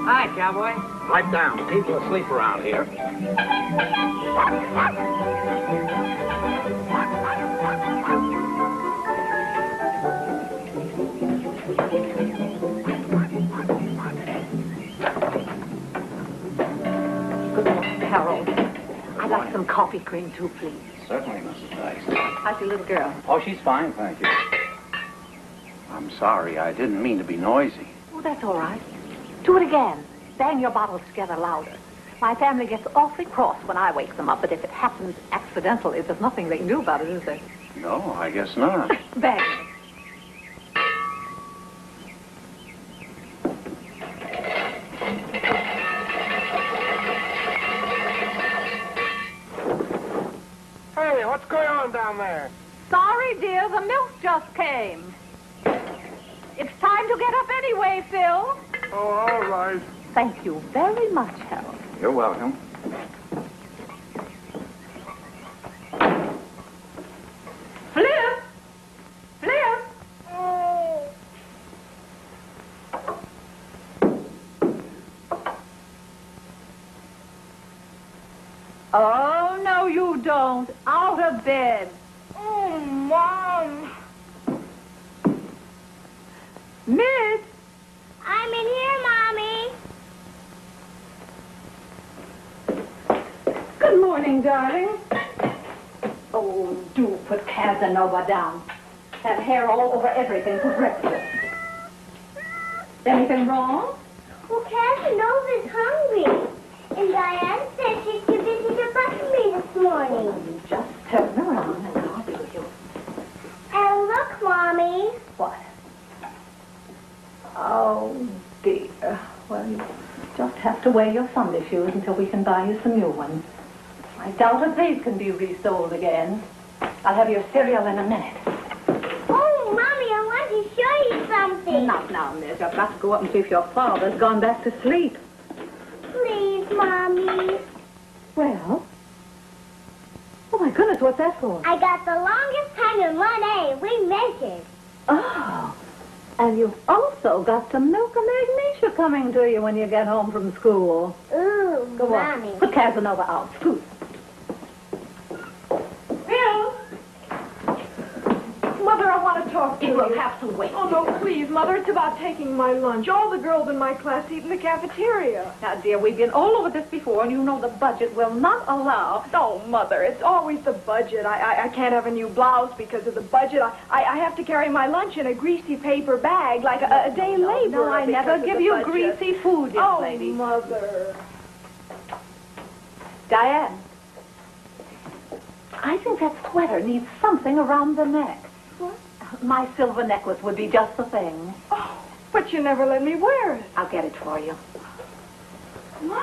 Hi, cowboy. Pipe down. People asleep around here. Good morning, Harold. I'd like some coffee cream, too, please. Certainly, Mrs. Baxter. How's your little girl? Oh, she's fine, thank you. I'm sorry. I didn't mean to be noisy. Oh, that's all right. Do it again. Bang your bottles together louder. My family gets awfully cross when I wake them up, but if it happens accidentally, there's nothing they can do about it, is there? No, I guess not. Bang. Hey, what's going on down there? Sorry, dear, the milk just came. It's time to get up anyway, Phil. Oh, all right. Thank you very much, Harold. You're welcome. Flip! Flip! Oh, no, you don't. Out of bed. Oh, Mom. Miss! I'm in here, Mommy. Good morning, darling. Oh, do put Casanova down. Have hair all over everything for breakfast. Anything wrong? Well, Casanova's hungry. And Diane said she's too busy to brush me this morning. You just turn around and I'll be with you. And look, Mommy. What? Oh, dear. Well, you just have to wear your Sunday shoes until we can buy you some new ones. I doubt if these can be resold again. I'll have your cereal in a minute. Oh, Mommy, I want to show you something. Not now, miss. I've got to go up and see if your father's gone back to sleep. Please, Mommy. Well? Oh, my goodness, what's that for? I got the longest time in 1A. We measured. Oh, and you've also got some milk and magnesia coming to you when you get home from school. Ooh, Go Mommy. on. Put Casanova out. Scoot. Phil! Mother, I want to talk to You you. will have to wait. Oh, no, please, Mother. It's about taking my lunch. All the girls in my class eat in the cafeteria. Now, dear, we've been all over this before, and you know the budget will not allow. No, Mother, it's always the budget. I can't have a new blouse because of the budget. I have to carry my lunch in a greasy paper bag like a day laborer. No, I never because of give the you budget. greasy food, young Oh, lady. Mother. Diane, I think that sweater needs something around the neck. What? My silver necklace would be just the thing. Oh, but you never let me wear it. I'll get it for you. Mom!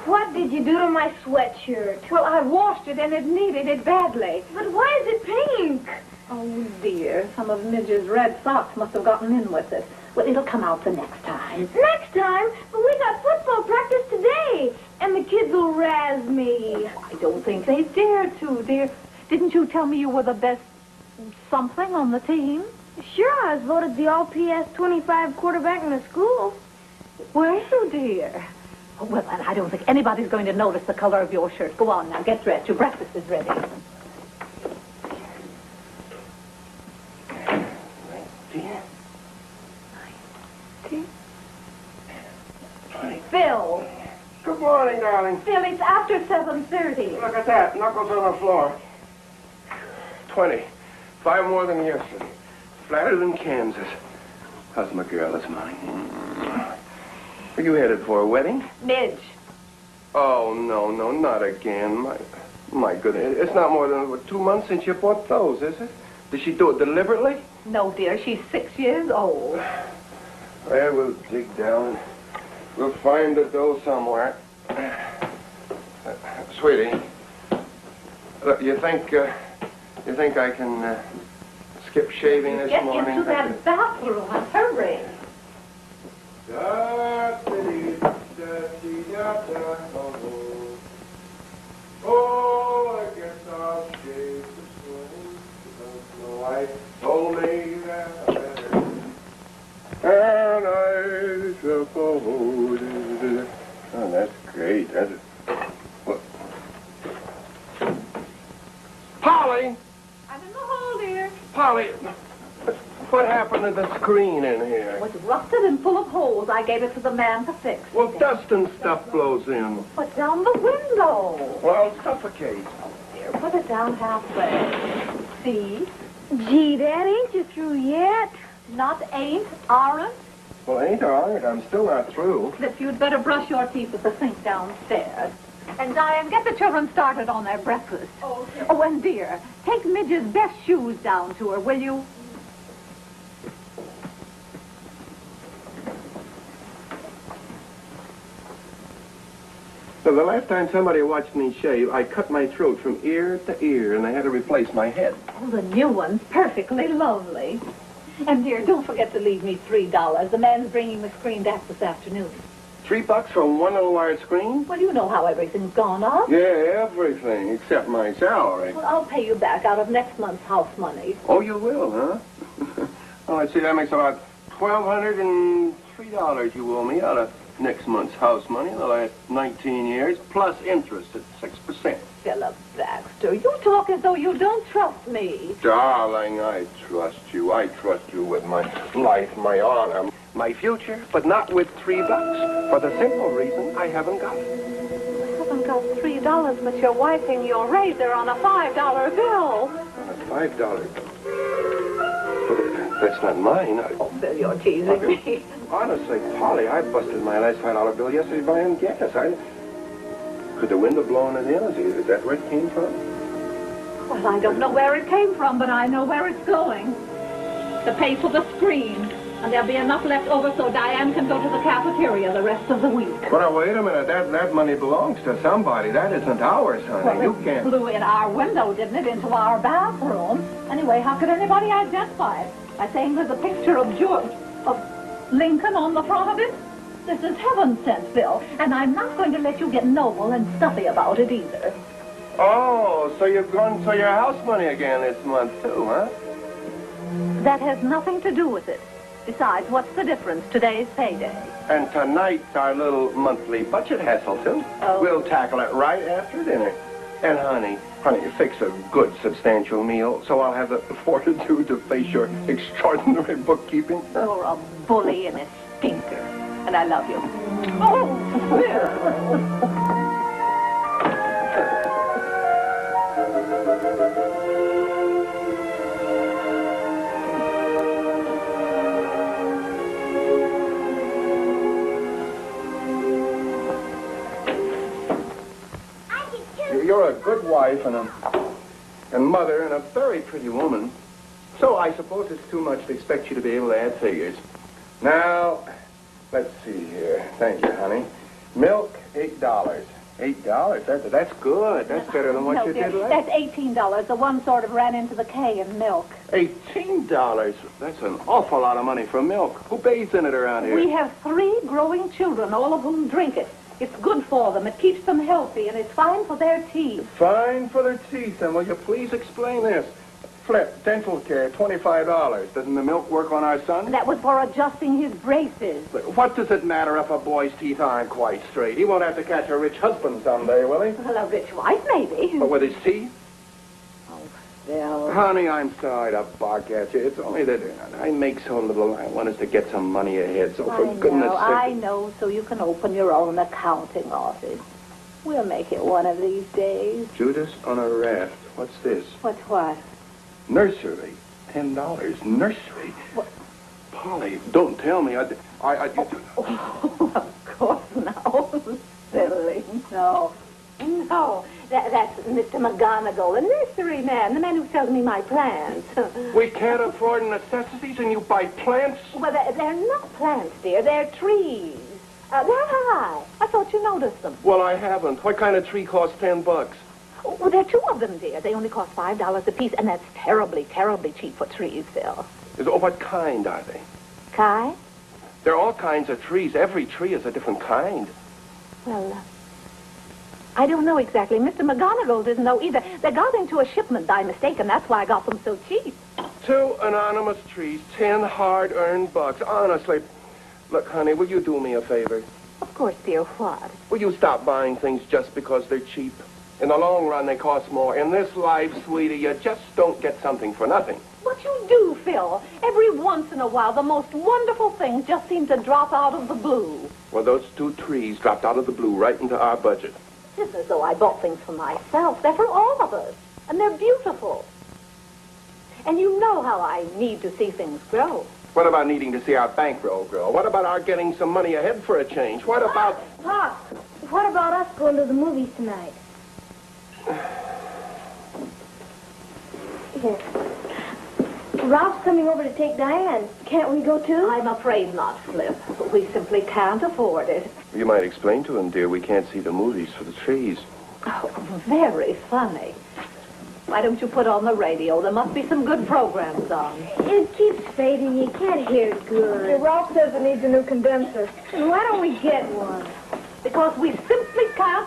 What did you do to my sweatshirt? Well, I washed it, and it needed it badly. But why is it pink? Oh, dear. Some of Midge's red socks must have gotten in with it. Well, it'll come out the next time. Next time? But we got football practice today. And the kids will razz me. I don't think they dare to, dear. Didn't you tell me you were the best something on the team? Sure, I was voted the all-PS 25 quarterback in the school. Were you, dear? Oh, well, then I don't think anybody's going to notice the color of your shirt. Go on now, get dressed. Your breakfast is ready. Phil. Good morning, darling. Phil, it's after 7:30. Look at that. Knuckles on the floor. 20. 5 more than yesterday. Flatter than Kansas. How's my girl this morning? Where you headed for, a wedding? Midge. Oh, no, not again. My goodness. It's not more than 2 months since you bought those, is it? Did she do it deliberately? No, dear, she's 6 years old. Well, we'll dig down. We'll find the dough somewhere. Sweetie, look, you think I can skip shaving this Get morning? into that bathroom and hurry. Oh, I guess I'll shave this morning. The wife told me that I better. And I Polly, what happened to the screen in here? It was rusted and full of holes. I gave it to the man to fix. Well, dust and stuff blows in. Put down the window. Well, I'll suffocate. Here, put it down halfway. See? Gee, Dad, ain't you through yet? Not ain't, aren't. Well, ain't or aren't, I'm still not through. That you'd better brush your teeth at the sink downstairs. And Diane, get the children started on their breakfast. Okay. Oh, and dear, take Midge's best shoes down to her, will you? So the last time somebody watched me shave, I cut my throat from ear to ear, and they had to replace my head. Oh, the new one's perfectly lovely. And dear, don't forget to leave me $3. The man's bringing the screen back this afternoon. $3 for one little wire screen? Well, you know how everything's gone up. Yeah, everything, except my salary. Well, I'll pay you back out of next month's house money. Oh, you will, huh? Oh, I see, that makes about $1,203 you owe me out of next month's house money in the last 19 years, plus interest at 6%. Philip Baxter, you talk as though you don't trust me. Darling, I trust you. I trust you with my life, my honor, my future, but not with $3. For the simple reason I haven't got it. I haven't got $3, but you're wiping your razor on a $5 bill. On a $5 bill. But that's not mine. Oh, Bill, you're teasing me. Honestly, Polly, I busted my last $5 bill yesterday buying gas. Could the wind have blown it in? Is that where it came from? Well, I don't know where it came from, but I know where it's going. To pay for the screen. And there'll be enough left over so Diane can go to the cafeteria the rest of the week. Well, now, wait a minute. That money belongs to somebody. That isn't ours, honey. Well, You it can't. blew in our window, didn't it, into our bathroom? Anyway, how could anybody identify it? By saying there's a picture of Lincoln on the front of it? This is heaven sent, Bill. And I'm not going to let you get noble and stuffy about it either. Oh, so you've gone for your house money again this month, too, huh? That has nothing to do with it. Besides, what's the difference? Today's payday. And tonight's our little monthly budget hassle, too. Oh. We'll tackle it right after dinner. And, honey, fix a good, substantial meal so I'll have the fortitude to face your extraordinary bookkeeping. You're a bully and a stinker. And I love you. Oh, Bill. You're a good wife and mother and a very pretty woman. So I suppose it's too much to expect you to be able to add figures. Now, let's see here. Thank you, honey. Milk, $8. $8? That's good. That's better than what you dear, did last. That's $18. The one sort of ran into the K in milk. $18? That's an awful lot of money for milk. Who bathes in it around here? We have 3 growing children, all of whom drink it. It's good for them. It keeps them healthy, and it's fine for their teeth. Fine for their teeth. And will you please explain this? Flip, dental care, $25. Doesn't the milk work on our son? That was for adjusting his braces. What does it matter if a boy's teeth aren't quite straight? He won't have to catch a rich husband someday, will he? Well, a rich wife, maybe. But with his teeth? Oh, Phil. Honey, I'm sorry to bark at you. It's only that I make so little. I want us to get some money ahead. So for goodness sake. I know, so you can open your own accounting office. We'll make it one of these days. Judas on a raft. What's this? What's what? Nursery. $10. Nursery. What? Polly, don't tell me. Oh, of course, no. Silly. No. No. That's Mr. McGonagall, the nursery man, the man who sells me my plants. We can't afford necessities and you buy plants? Well, they're not plants, dear. They're trees. They're high. I thought you noticed them. Well, I haven't. What kind of tree costs $10? Well, there are 2 of them, dear. They only cost $5 apiece, and that's terribly, terribly cheap for trees, Phil. What kind are they? Kai? There are all kinds of trees. Every tree is a different kind. Well, I don't know exactly. Mr. McGonagall doesn't know either. They got into a shipment by mistake, and that's why I got them so cheap. 2 anonymous trees, 10 hard-earned bucks. Honestly, look, honey, will you do me a favor? Of course, dear. What? Will you stop buying things just because they're cheap? In the long run, they cost more. In this life, sweetie, you just don't get something for nothing. what you do, Phil. Every once in a while, the most wonderful things just seem to drop out of the blue. Well, those 2 trees dropped out of the blue right into our budget. It's as though I bought things for myself. They're for all of us. And they're beautiful. And you know how I need to see things grow. What about needing to see our bankroll grow? What about our getting some money ahead for a change? What about... Pop, what about us going to the movies tonight? Here. Ralph's coming over to take Diane. Can't we go too? I'm afraid not, Flip. We simply can't afford it. You might explain to him, dear, we can't see the movies for the trees. Oh, very funny. Why don't you put on the radio? There must be some good programs on. It keeps fading. You can't hear it good. Ralph says it needs a new condenser. And why don't we get one? Because we simply can't.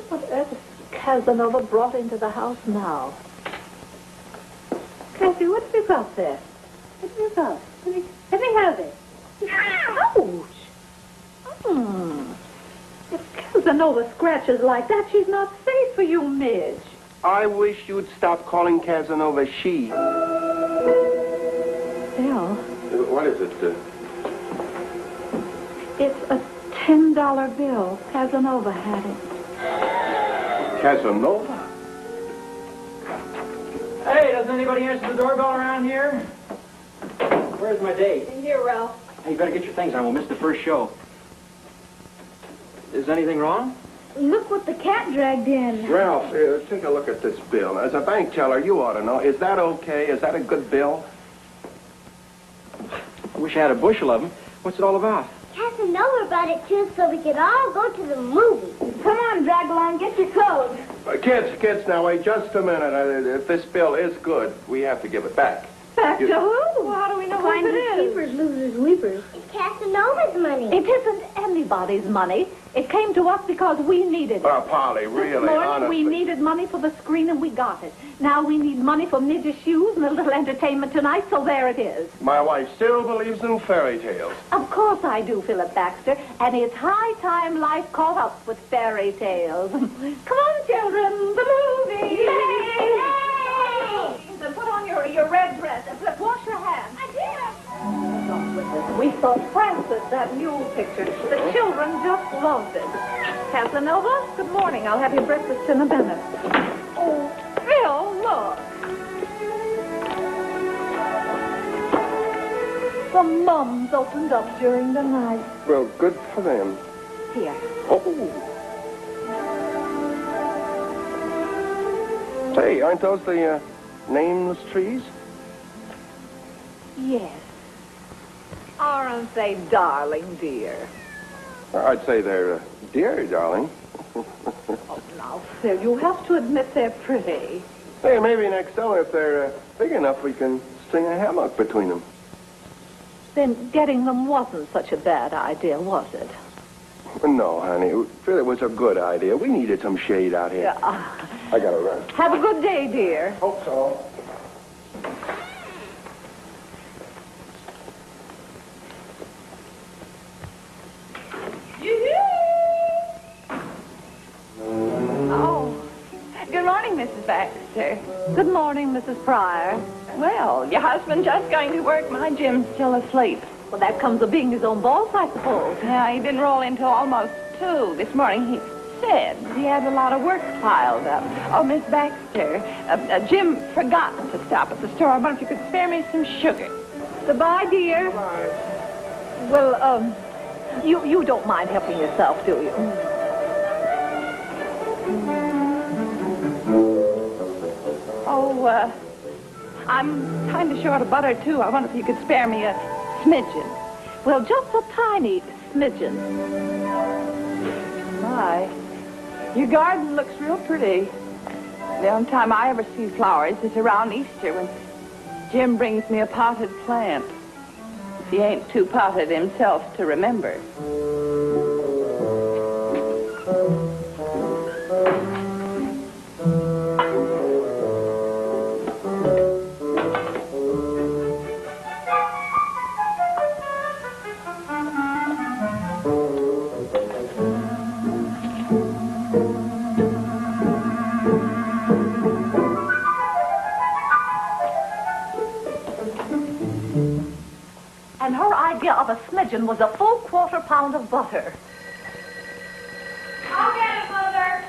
What earth has Casanova brought into the house now? Cassie, what have you got there? What have you got? Let me have it. Ouch! If Casanova scratches like that, she's not safe for you, Midge. I wish you'd stop calling Casanova she. Bill, What is it? it's a $10 bill. Casanova had it. Casanova? Hey, doesn't anybody answer the doorbell around here? Where's my date? Here, Ralph. Hey, you better get your things on. We'll miss the first show. Is anything wrong? Look what the cat dragged in. Ralph, take a look at this bill. As a bank teller, you ought to know. Is that okay? Is that a good bill? I wish I had a bushel of them. What's it all about? Casanova brought it too so we could all go to the movies. Come on, Dragline, get your clothes. Kids, now wait just a minute. If this bill is good, we have to give it back. Back to who? Well, how do we know Find who the it is? keepers, losers, weepers. It's Casanova's money. It isn't anybody's money. It came to us because we needed it. Oh, Polly, really, This morning honestly. we needed money for the screen and we got it. Now we need money for Midge's shoes and a little entertainment tonight, so there it is. My wife still believes in fairy tales. Of course I do, Philip Baxter, and it's high time life caught up with fairy tales. Come on, children, the movie! Yay! And put on your red dress and wash your hands. I did. We saw Francis, that mule picture. The children just loved it. Casanova, good morning. I'll have your breakfast in a minute. Oh, Phil, look. The mums opened up during the night. Well, good for them. Here. Oh. Say, aren't those the nameless trees? Yes. Aren't they darling, dear? I'd say they're dear, darling. Oh, now, Phil, you have to admit they're pretty. Hey, maybe next summer, if they're big enough, we can string a hammock between them. Then getting them wasn't such a bad idea, was it? No, honey. It was a good idea. We needed some shade out here. Yeah. I gotta run. Have a good day, dear. Hope so. Oh, good morning, Mrs. Baxter. Good morning, Mrs. Pryor. Well, your husband just going to work. My Jim's still asleep. Well, that comes of being his own boss, I suppose. Yeah, he didn't roll until almost 2 this morning. He said he had a lot of work piled up. Oh, Miss Baxter, Jim forgot to stop at the store. I wonder if you could spare me some sugar. Goodbye, dear. Bye. Well, you don't mind helping yourself, do you? Oh, I'm kind of short of butter, too. I wonder if you could spare me a smidgen. Well, just a tiny smidgen. My, your garden looks real pretty. The only time I ever see flowers is around Easter when Jim brings me a potted plant. If he ain't too potted himself to remember. mentioned was a full quarter-pound of butter. I'll get it, Mother.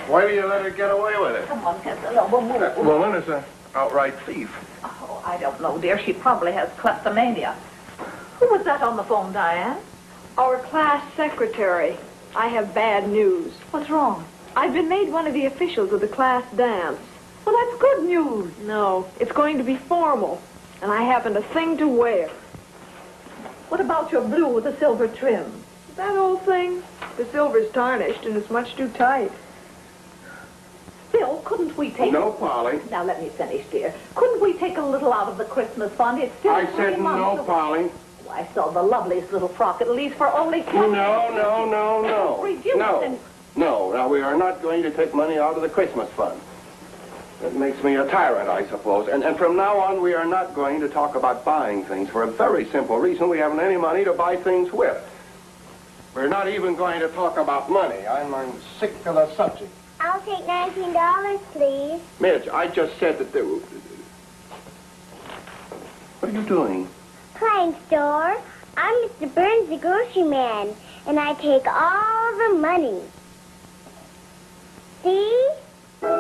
Why do you let her get away with it? Come on, Casanova, move. That woman is an outright thief. Oh, I don't know, dear. She probably has kleptomania. Who was that on the phone, Diane? Our class secretary. I have bad news. What's wrong? I've been made one of the officials of the class dance. Well, that's good news. No, it's going to be formal, and I haven't a thing to wear. What about your blue with the silver trim? That old thing? The silver's tarnished, and it's much too tight. Phil, couldn't we take... No, Polly. Now, let me finish, dear. Couldn't we take a little out of the Christmas fund? It's still I 3 said months no, away. Polly. Oh, I saw the loveliest little frock, at least for only 10 No. Reduce No. and... No, now we are not going to take money out of the Christmas fund. That makes me a tyrant, I suppose. And from now on, we are not going to talk about buying things for a very simple reason. We haven't any money to buy things with. We're not even going to talk about money. I'm sick of the subject. I'll take $19, please. Midge, I just said that there... What are you doing? Kind store. I'm Mr. Burns, the grocery man, and I take all the money. See? 10,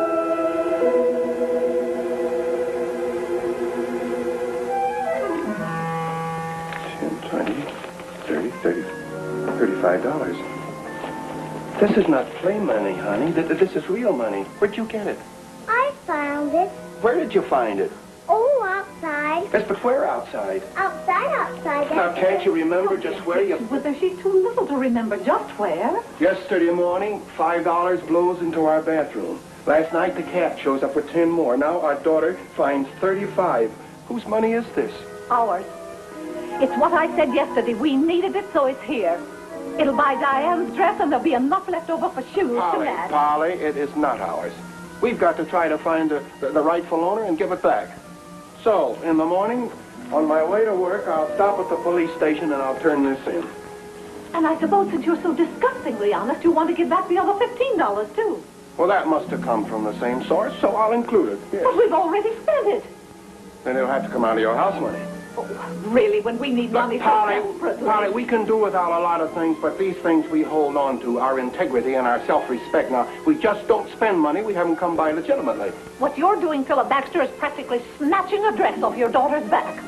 20, 30, $35. This is not play money, honey. This is real money. Where'd you get it? I found it. Where did you find it? Oh, outside. Yes, but where outside? Outside. Now, can't you remember just where you... Whether she's too little to remember just where. Yesterday morning, $5 blows into our bathroom. Last night, the cat shows up with 10 more. Now our daughter finds 35. Whose money is this? Ours. It's what I said yesterday. We needed it, so it's here. It'll buy Diane's dress, and there'll be enough left over for shoes to match. Polly, it is not ours. We've got to try to find the rightful owner and give it back. So, in the morning, on my way to work, I'll stop at the police station and I'll turn this in. And I suppose since you're so disgustingly honest, you want to give back the other $15, too. Well, that must have come from the same source, so I'll include it. Yes. But we've already spent it. Then it'll have to come out of your house money. Oh, really, when we need money Polly, for desperately... Polly, we can do without a lot of things, but these things we hold on to, our integrity and our self-respect. Now, we just don't spend money we haven't come by legitimately. What you're doing, Philip Baxter, is practically snatching a dress off your daughter's back.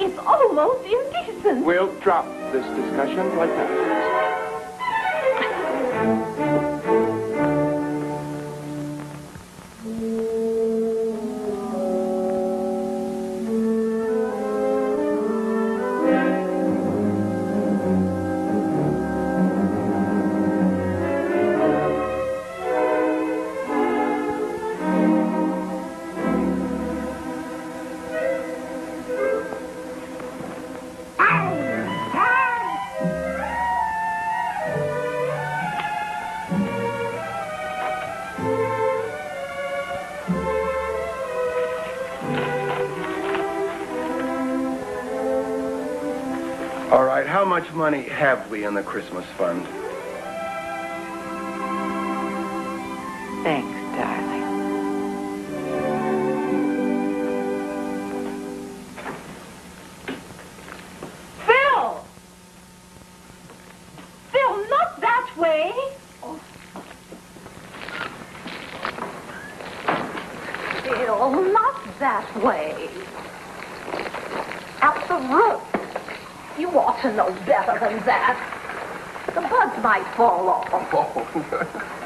It's almost indecent. We'll drop this discussion like that. All right, how much money have we in the Christmas fund? Thanks, darling. Phil! Phil, not that way! Phil, not that way. At the root. You ought to know better than that. The buds might fall off.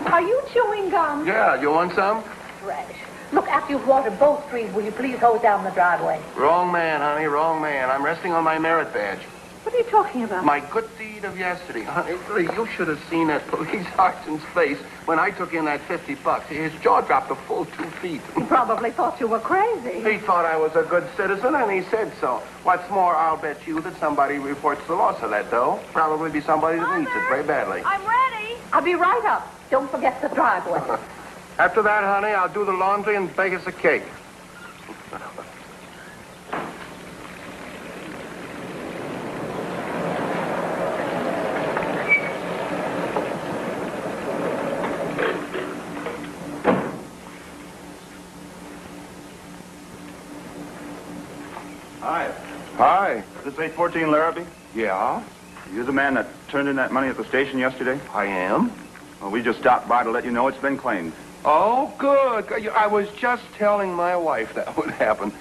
Are you chewing gum? Yeah, you want some? Fresh. Look, after you've watered both trees, will you please hose down the driveway? Wrong man, honey, wrong man. I'm resting on my merit badge. What are you talking about? My good deed of yesterday. Honey, really, you should have seen that police sergeant's face when I took in that $50. His jaw dropped a full 2 feet. He probably thought you were crazy. He thought I was a good citizen, and he said so. What's more, I'll bet you that somebody reports the loss of that dough. Probably be somebody that needs it very badly. I'm ready. I'll be right up. Don't forget the driveway. After that, honey, I'll do the laundry and bake us a cake. Hi. Hi. this 814 Larrabee? Yeah, You the man that turned in that money at the station yesterday? I am. Well, we just stopped by to let you know it's been claimed. Oh, good. I was just telling my wife that would happen.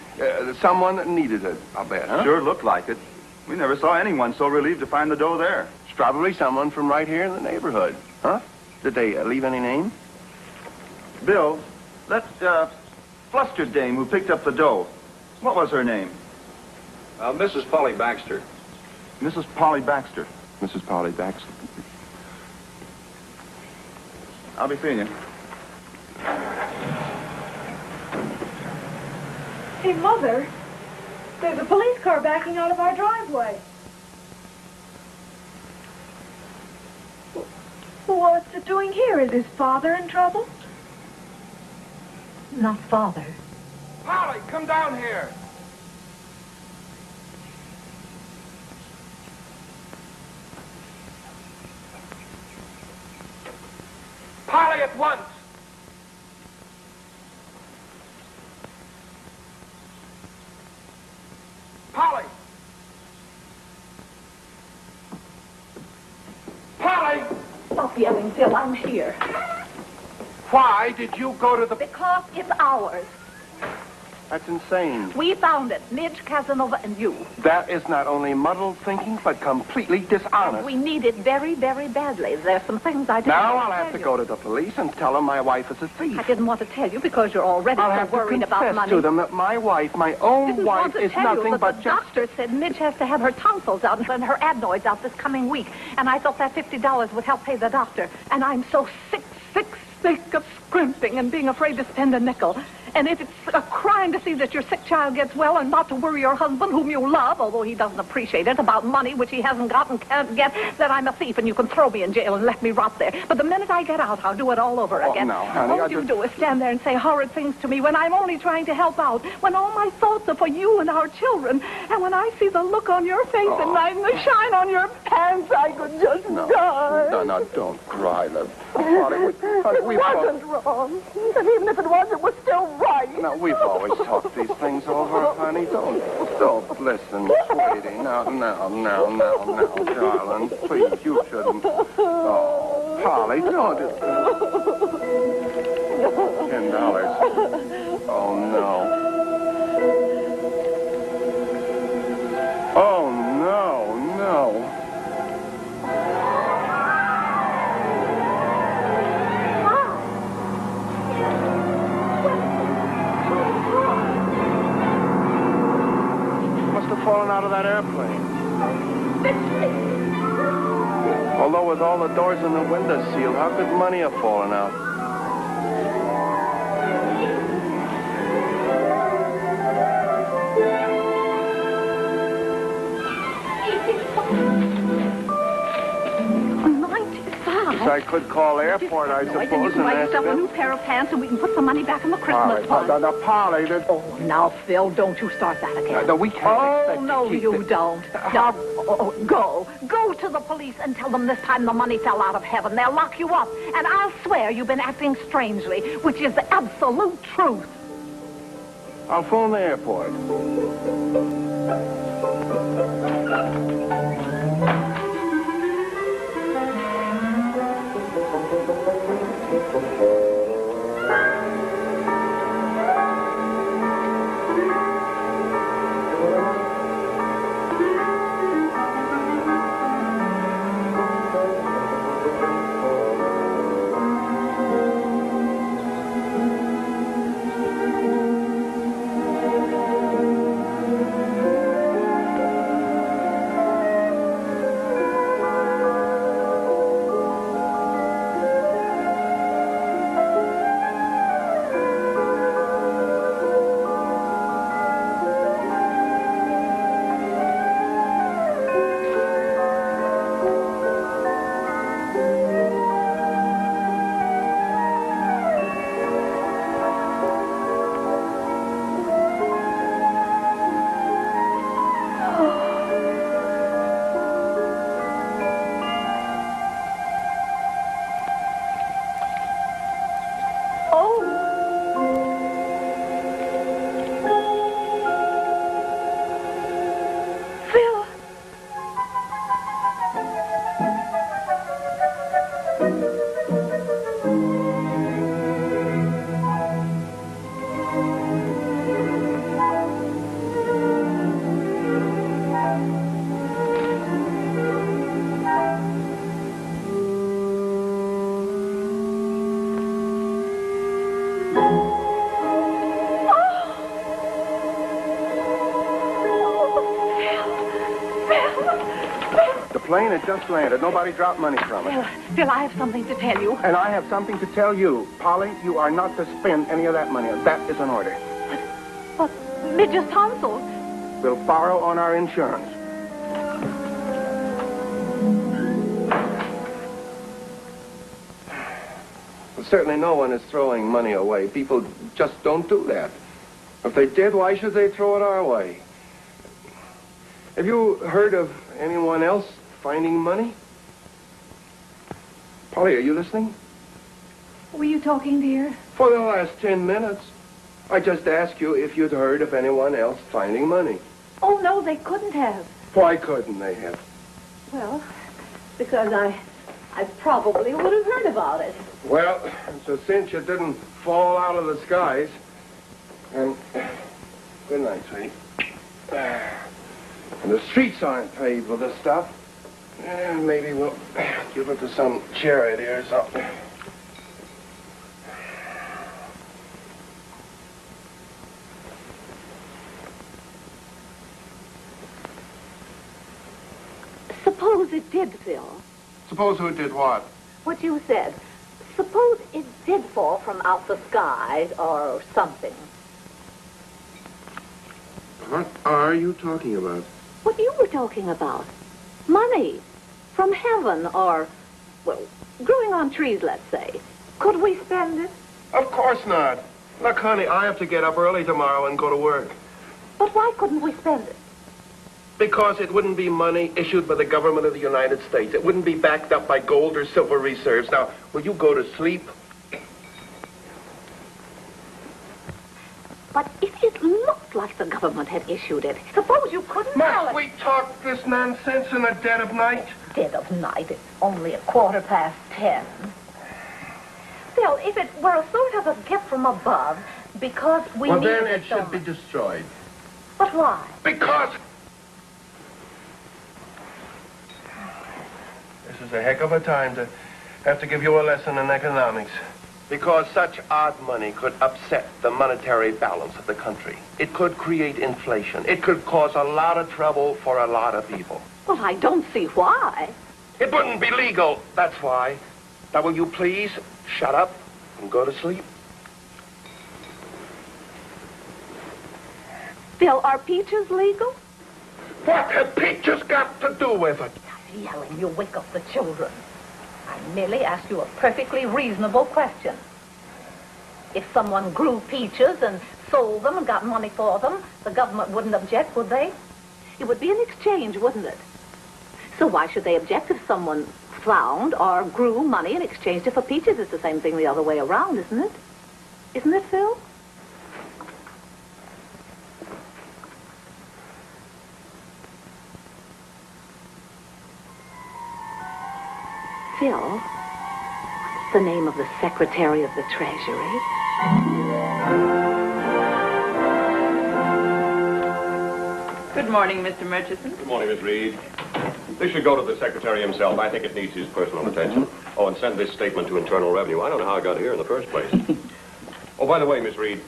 Someone that needed it, I bet, huh? Sure looked like it. We never saw anyone so relieved to find the dough there. It's probably someone from right here in the neighborhood, huh? Did they leave any name? Bill, that flustered dame who picked up the dough, what was her name? Mrs. Polly Baxter. Mrs. Polly Baxter. Mrs. Polly Baxter. I'll be seeing you. Hey, Mother, there's a police car backing out of our driveway. What's it doing here? Is his father in trouble? Not father. Polly, come down here. Polly, at once. Polly. Polly, Stop yelling, Phil. I'm here. why did you go to the... Because it's ours. That's insane. We found it. Midge, Casanova, and you. That is not only muddled thinking, but completely dishonest. We need it very, very badly. There's some things I didn't Now want I'll have to go to the police and tell them my wife is a thief. I didn't want to tell you because you're already I'll so have to worried about confess money. to them that my wife, my own Didn't wife, want to is tell nothing you, but the just... doctor said Midge has to have her tonsils out and her adenoids out this coming week. And I thought that $50 would help pay the doctor. And I'm so sick of scrimping and being afraid to spend a nickel. And if it's a crime to see that your sick child gets well and not to worry your husband, whom you love, although he doesn't appreciate it, about money which he hasn't got and can't get, then I'm a thief and you can throw me in jail and let me rot there. But the minute I get out, I'll do it all over again. No, honey, All you do is stand there and say horrid things to me when I'm only trying to help out, when all my thoughts are for you and our children. And when I see the look on your face at night and the shine on your pants, I could just die. No, don't cry, love. Honey, It wasn't wrong. And even if it was, it was still right. No, we've always talked these things over, honey. Don't listen, sweetie. No, darling. Please, you shouldn't. Oh, Polly, don't. $10. Oh, no. Oh, no. Fallen out of that airplane. Although with all the doors and the windows sealed, how could money have fallen out? I could call airport, I suppose, and you can buy and ask yourself a them. new pair of pants and we can put some money back in the Christmas fund. Polly, Oh, now, Phil, don't you start that again. No, we can't expect to no, keep you it. don't. Go. Go to the police and tell them this time the money fell out of heaven. They'll lock you up. And I'll swear you've been acting strangely, which is the absolute truth. I'll phone the airport. The plane had just landed. Nobody dropped money from it. Phil, I have something to tell you. And I have something to tell you. Polly, you are not to spend any of that money. That is an order. But Midge's tonsils. We'll borrow on our insurance. Well, certainly no one is throwing money away. People just don't do that. If they did, why should they throw it our way? Have you heard of anyone else finding money? Polly, are you listening? Were you talking, dear? For the last 10 minutes. I just asked you if you'd heard of anyone else finding money. Oh, no, they couldn't have. Why couldn't they have? Well, because I probably would have heard about it. Well, it's a cinch it didn't fall out of the skies. And good night, sweetie. And the streets aren't paved with this stuff. And maybe we'll give it to some charity or something. Suppose it did, Phil. Suppose who did what? What you said. Suppose it did fall from out the skies or something. What are you talking about? What you were talking about. Money. From heaven or, well, growing on trees, let's say. Could we spend it? Of course not. Look, honey, I have to get up early tomorrow and go to work. But why couldn't we spend it? Because it wouldn't be money issued by the government of the United States. It wouldn't be backed up by gold or silver reserves. Now, will you go to sleep? But if it looked like the government had issued it, suppose you couldn't tell Must it. we talk this nonsense in the dead of night? Dead of night. It's only 10:15. Still, if it were a sort of a gift from above, because we Well, needed then it so should be much. destroyed. But why? Because... This is a heck of a time to have to give you a lesson in economics. Because such odd money could upset the monetary balance of the country. It could create inflation. It could cause a lot of trouble for a lot of people. Well, I don't see why. It wouldn't be legal, that's why. Now, will you please shut up and go to sleep? Phil, are peaches legal? What have peaches got to do with it? Stop yelling. You wake up the children. I merely asked you a perfectly reasonable question. If someone grew peaches and sold them and got money for them, the government wouldn't object, would they? It would be an exchange, wouldn't it? So why should they object if someone found or grew money and exchanged it for peaches? It's the same thing the other way around, isn't it? Isn't it, Phil? Phil, what's the name of the Secretary of the Treasury? Good morning, Mr. Murchison. Good morning, Miss Reed. This should go to the Secretary himself. I think it needs his personal attention. Oh, and send this statement to Internal Revenue. I don't know how it got here in the first place. Oh, by the way, Miss Reed,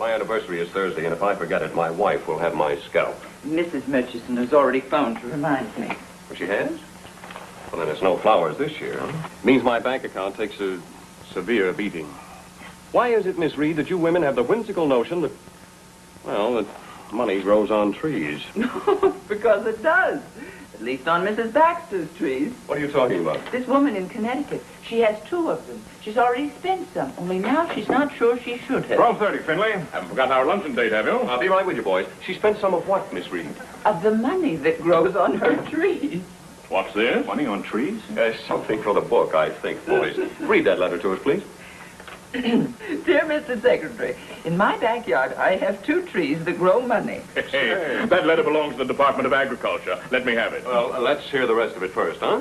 my anniversary is Thursday, and if I forget it, my wife will have my scalp. Mrs. Murchison has already phoned to remind me. Oh, she has? Well, then it's no flowers this year. Means my bank account takes a severe beating. Why is it, Miss Reed, that you women have the whimsical notion that, well, that money grows on trees? Because it does. At least on Mrs. Baxter's trees. What are you talking about? This woman in Connecticut, she has 2 of them. She's already spent some, only now she's not sure she should have. 12:30, Finley. Haven't forgotten our luncheon date, have you? I'll be right with you, boys. She spent some of what, Miss Reed? Of the money that grows on her trees. What's this? Money on trees? Something for the book, I think, boys. Read that letter to us, please. Dear Mr. Secretary, in my backyard, I have 2 trees that grow money. Hey, that letter belongs to the Department of Agriculture. Let me have it. Well, let's hear the rest of it first, huh?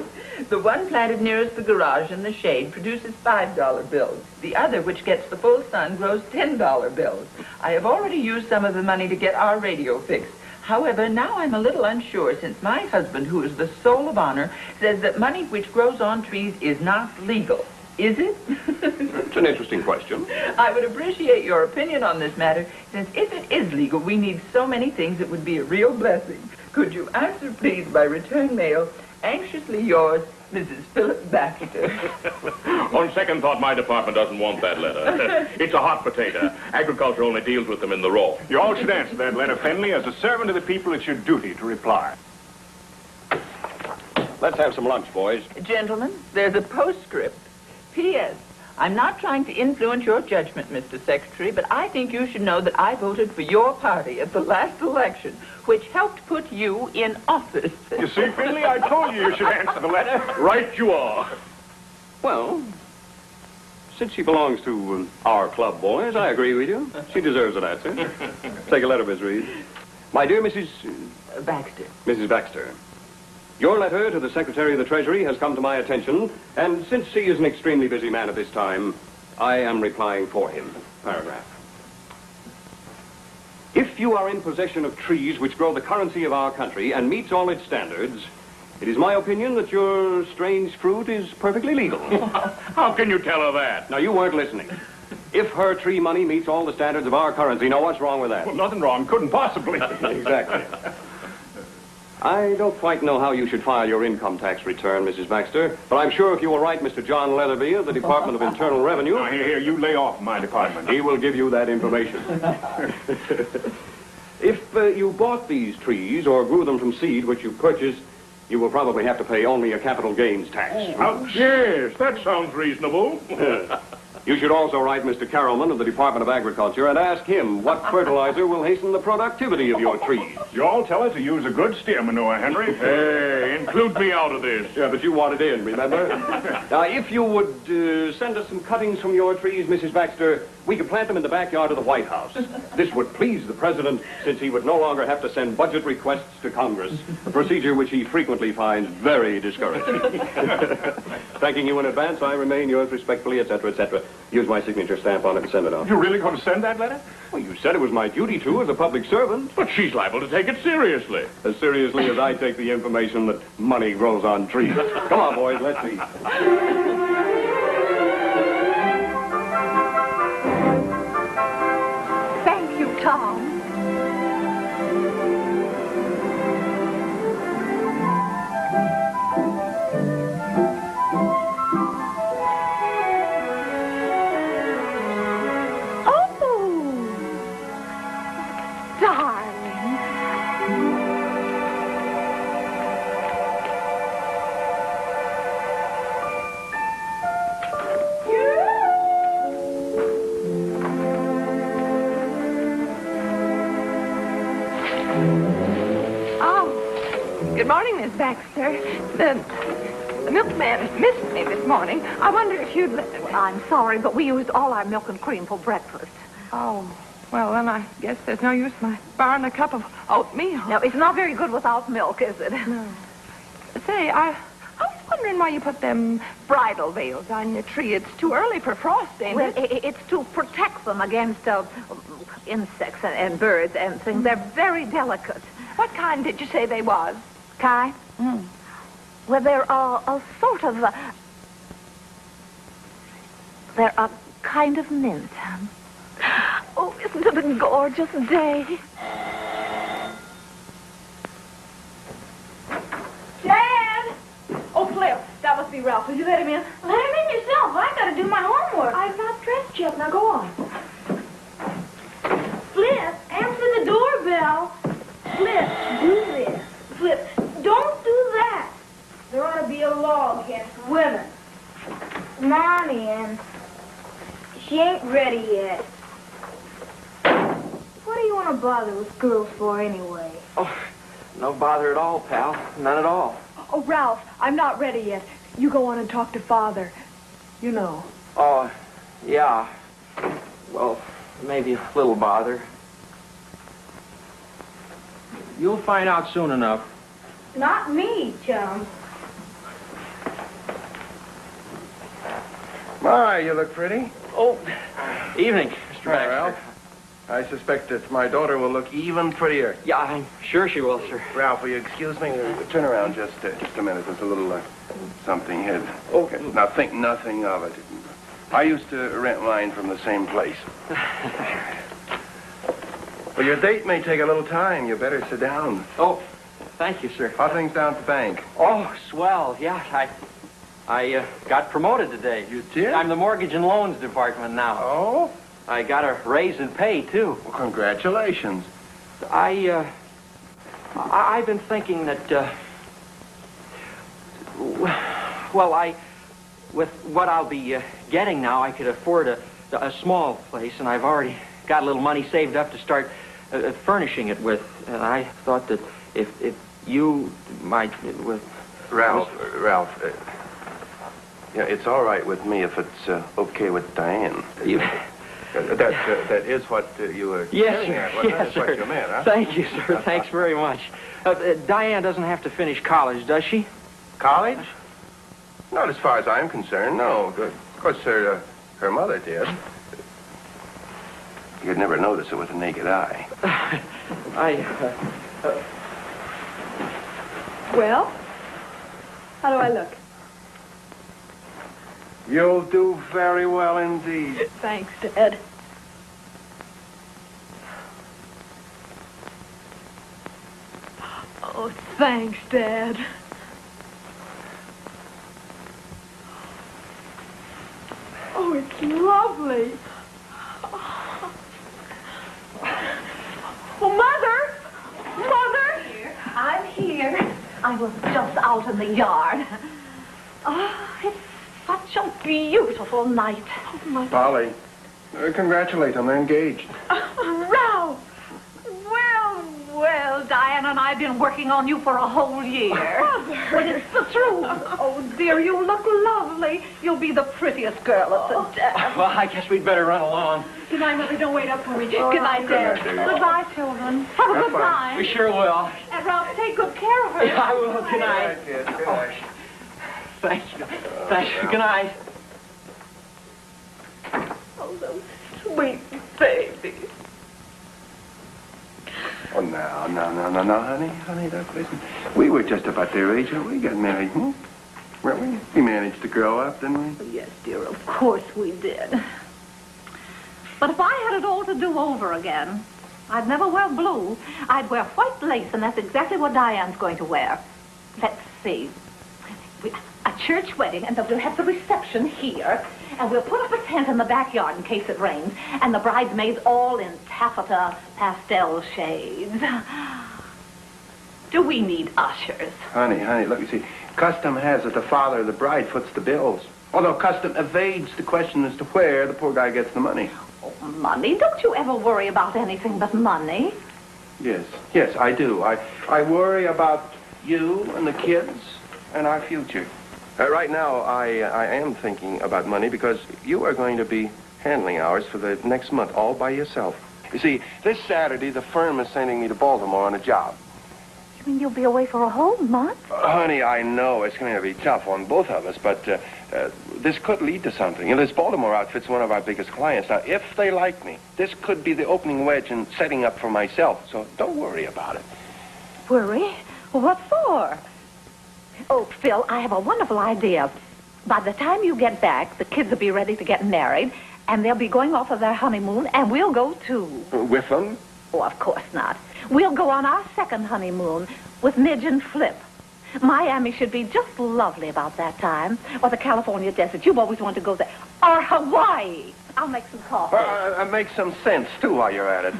The one planted nearest the garage in the shade produces $5 bills. The other, which gets the full sun, grows $10 bills. I have already used some of the money to get our radio fixed. However, now I'm a little unsure since my husband, who is the soul of honor, says that money which grows on trees is not legal. Is it? It's an interesting question. I would appreciate your opinion on this matter, since if it is legal, we need so many things it would be a real blessing. Could you answer, please, by return mail? Anxiously yours, Mrs. Philip Baxter. On second thought, my department doesn't want that letter. It's a hot potato. Agriculture only deals with them in the raw. You all should answer that letter, Fenley. As a servant of the people, it's your duty to reply. Let's have some lunch, boys. Gentlemen, there's a postscript. P.S. I'm not trying to influence your judgment, Mr. Secretary, but I think you should know that I voted for your party at the last election, which helped put you in office. You see, Finley, I told you should answer the letter. Right you are. Well, since she belongs to our club, boys, I agree with you. She deserves an answer. Take a letter, Miss Reed. My dear Mrs. Baxter. Mrs. Baxter, your letter to the Secretary of the Treasury has come to my attention, and since he is an extremely busy man at this time, I am replying for him. Paragraph. If you are in possession of trees which grow the currency of our country and meets all its standards, it is my opinion that your strange fruit is perfectly legal. How can you tell her that? Now, you weren't listening. If her tree money meets all the standards of our currency, now what's wrong with that? Well, nothing wrong. Couldn't possibly. Exactly. I don't quite know how you should file your income tax return, Mrs. Baxter, but I'm sure if you will write Mr. John Leatherby of the Department of Internal Revenue... Now, here, you lay off my department. He will give you that information. If you bought these trees or grew them from seed which you purchased, you will probably have to pay only a capital gains tax. Ouch. Yes, that sounds reasonable. You should also write Mr. Carrollman of the Department of Agriculture and ask him what fertilizer will hasten the productivity of your trees. You all tell her to use a good steer manure, Henry. Hey, include me out of this. Yeah, but you want it in, remember? Now, if you would send us some cuttings from your trees, Mrs. Baxter, we could plant them in the backyard of the White House. This would please the president, since he would no longer have to send budget requests to Congress, a procedure which he frequently finds very discouraging. Thanking you in advance, I remain yours respectfully, etc., etc. Use my signature stamp on it and send it off. You really going to send that letter? Well, you said it was my duty to as a public servant. But she's liable to take it seriously. As seriously as I take the information that money grows on trees. Come on, boys, let's see. Thank you, Tom. Good morning, Miss Baxter. The milkman missed me this morning. I wonder if you'd... I'm sorry, but we used all our milk and cream for breakfast. Oh, well, then I guess there's no use my borrowing a cup of oatmeal. Now, it's not very good without milk, is it? No. Say, I was wondering why you put them bridal veils on your tree. It's too early for frost, ain't Well, it? it's to protect them against insects and birds and things. They're very delicate. What kind did you say they was? Kai? Well, they're a sort of... they're a kind of mint. Oh, isn't it a gorgeous day? Dad! Oh, Flip, that must be Ralph. Will you let him in? Let him in yourself. I gotta do my homework. I'm not dressed yet. Now go on. Flip, answer the doorbell. Flip, do this. Flip, don't do that. There ought to be a law against women. Mommy, and she ain't ready yet. What do you want to bother with girls for anyway? Oh, no bother at all, pal. None at all. Oh, Ralph, I'm not ready yet. You go on and talk to Father. You know. Oh, yeah. Well, maybe a little bother. You'll find out soon enough. Not me, chum. My, you look pretty. Oh, evening, Mr. Baxter. Ralph, I suspect that my daughter will look even prettier. Yeah, I'm sure she will, sir. Ralph, will you excuse me? Turn around just a minute. There's a little something here. Okay. Now think nothing of it. I used to rent mine from the same place. Well, your date may take a little time. You better sit down. Oh, thank you, sir. How are things down at the bank? Oh, swell. Yeah, I got promoted today. You did? I'm the mortgage and loans department now. Oh? I got a raise in pay, too. Well, congratulations. I've been thinking that, with what I'll be getting now, I could afford a small place, and I've already got a little money saved up to start furnishing it with. And I thought that if you might, with Ralph, yeah, it's all right with me if it's okay with Diane. That is what you were getting at, wasn't it? Yes, That's sir. what you meant, huh? Thank you, sir. Thanks very much. Diane doesn't have to finish college, does she? College? Not as far as I'm concerned, no. Of course, her mother did. You'd never notice it with the naked eye. Well, how do I look? You'll do very well indeed. Thanks, Dad. Oh, thanks, Dad. Oh, it's lovely. Oh, Mother! Mother! I'm here. I was just out in the yard. Oh, it's such a beautiful night. Oh, Mother. Polly, congratulate them. They're engaged. Ralph! Well, Diane and I have been working on you for a whole year. Mother! But it's the truth. Oh, dear, you look lovely. You'll be the prettiest girl at the dance. Well, I guess we'd better run along. Good night, Mother. Don't wait up for me. Good night, Dad. Good night, dear. Goodbye, children. Have a good time. We sure will. And Ralph, take good care of her. Yeah, I will. Good night. Good night. Thank you. Thank you. Good night. Oh, those sweet babies. Oh, no, honey, don't listen. We were just about their age when we got married, weren't we? We managed to grow up, didn't we? Yes, dear, of course we did. But if I had it all to do over again, I'd never wear blue. I'd wear white lace, and that's exactly what Diane's going to wear. Let's see. A church wedding, and then we'll have the reception here, and we'll put up a tent in the backyard in case it rains, and the bridesmaids all in taffeta pastel shades. Do we need ushers? Honey, look, you see, custom has that the father of the bride foots the bills. Although custom evades the question as to where the poor guy gets the money. Oh, money? Don't you ever worry about anything but money? Yes, I do. I worry about you and the kids and our future. Right now, I am thinking about money because you are going to be handling ours for the next month all by yourself. You see, this Saturday, the firm is sending me to Baltimore on a job. You mean you'll be away for a whole month? Honey, I know it's going to be tough on both of us, but this could lead to something. And this Baltimore outfit's one of our biggest clients. Now, if they like me, this could be the opening wedge in setting up for myself. So don't worry about it. Worry? What for? Oh, Phil, I have a wonderful idea. By the time you get back, the kids will be ready to get married, and they'll be going off of their honeymoon, and we'll go too. With them? Oh, of course not. We'll go on our second honeymoon with Midge and Flip. Miami should be just lovely about that time. Or the California desert. You've always wanted to go there. Or Hawaii. I'll make some coffee. Make some sense, too, while you're at it.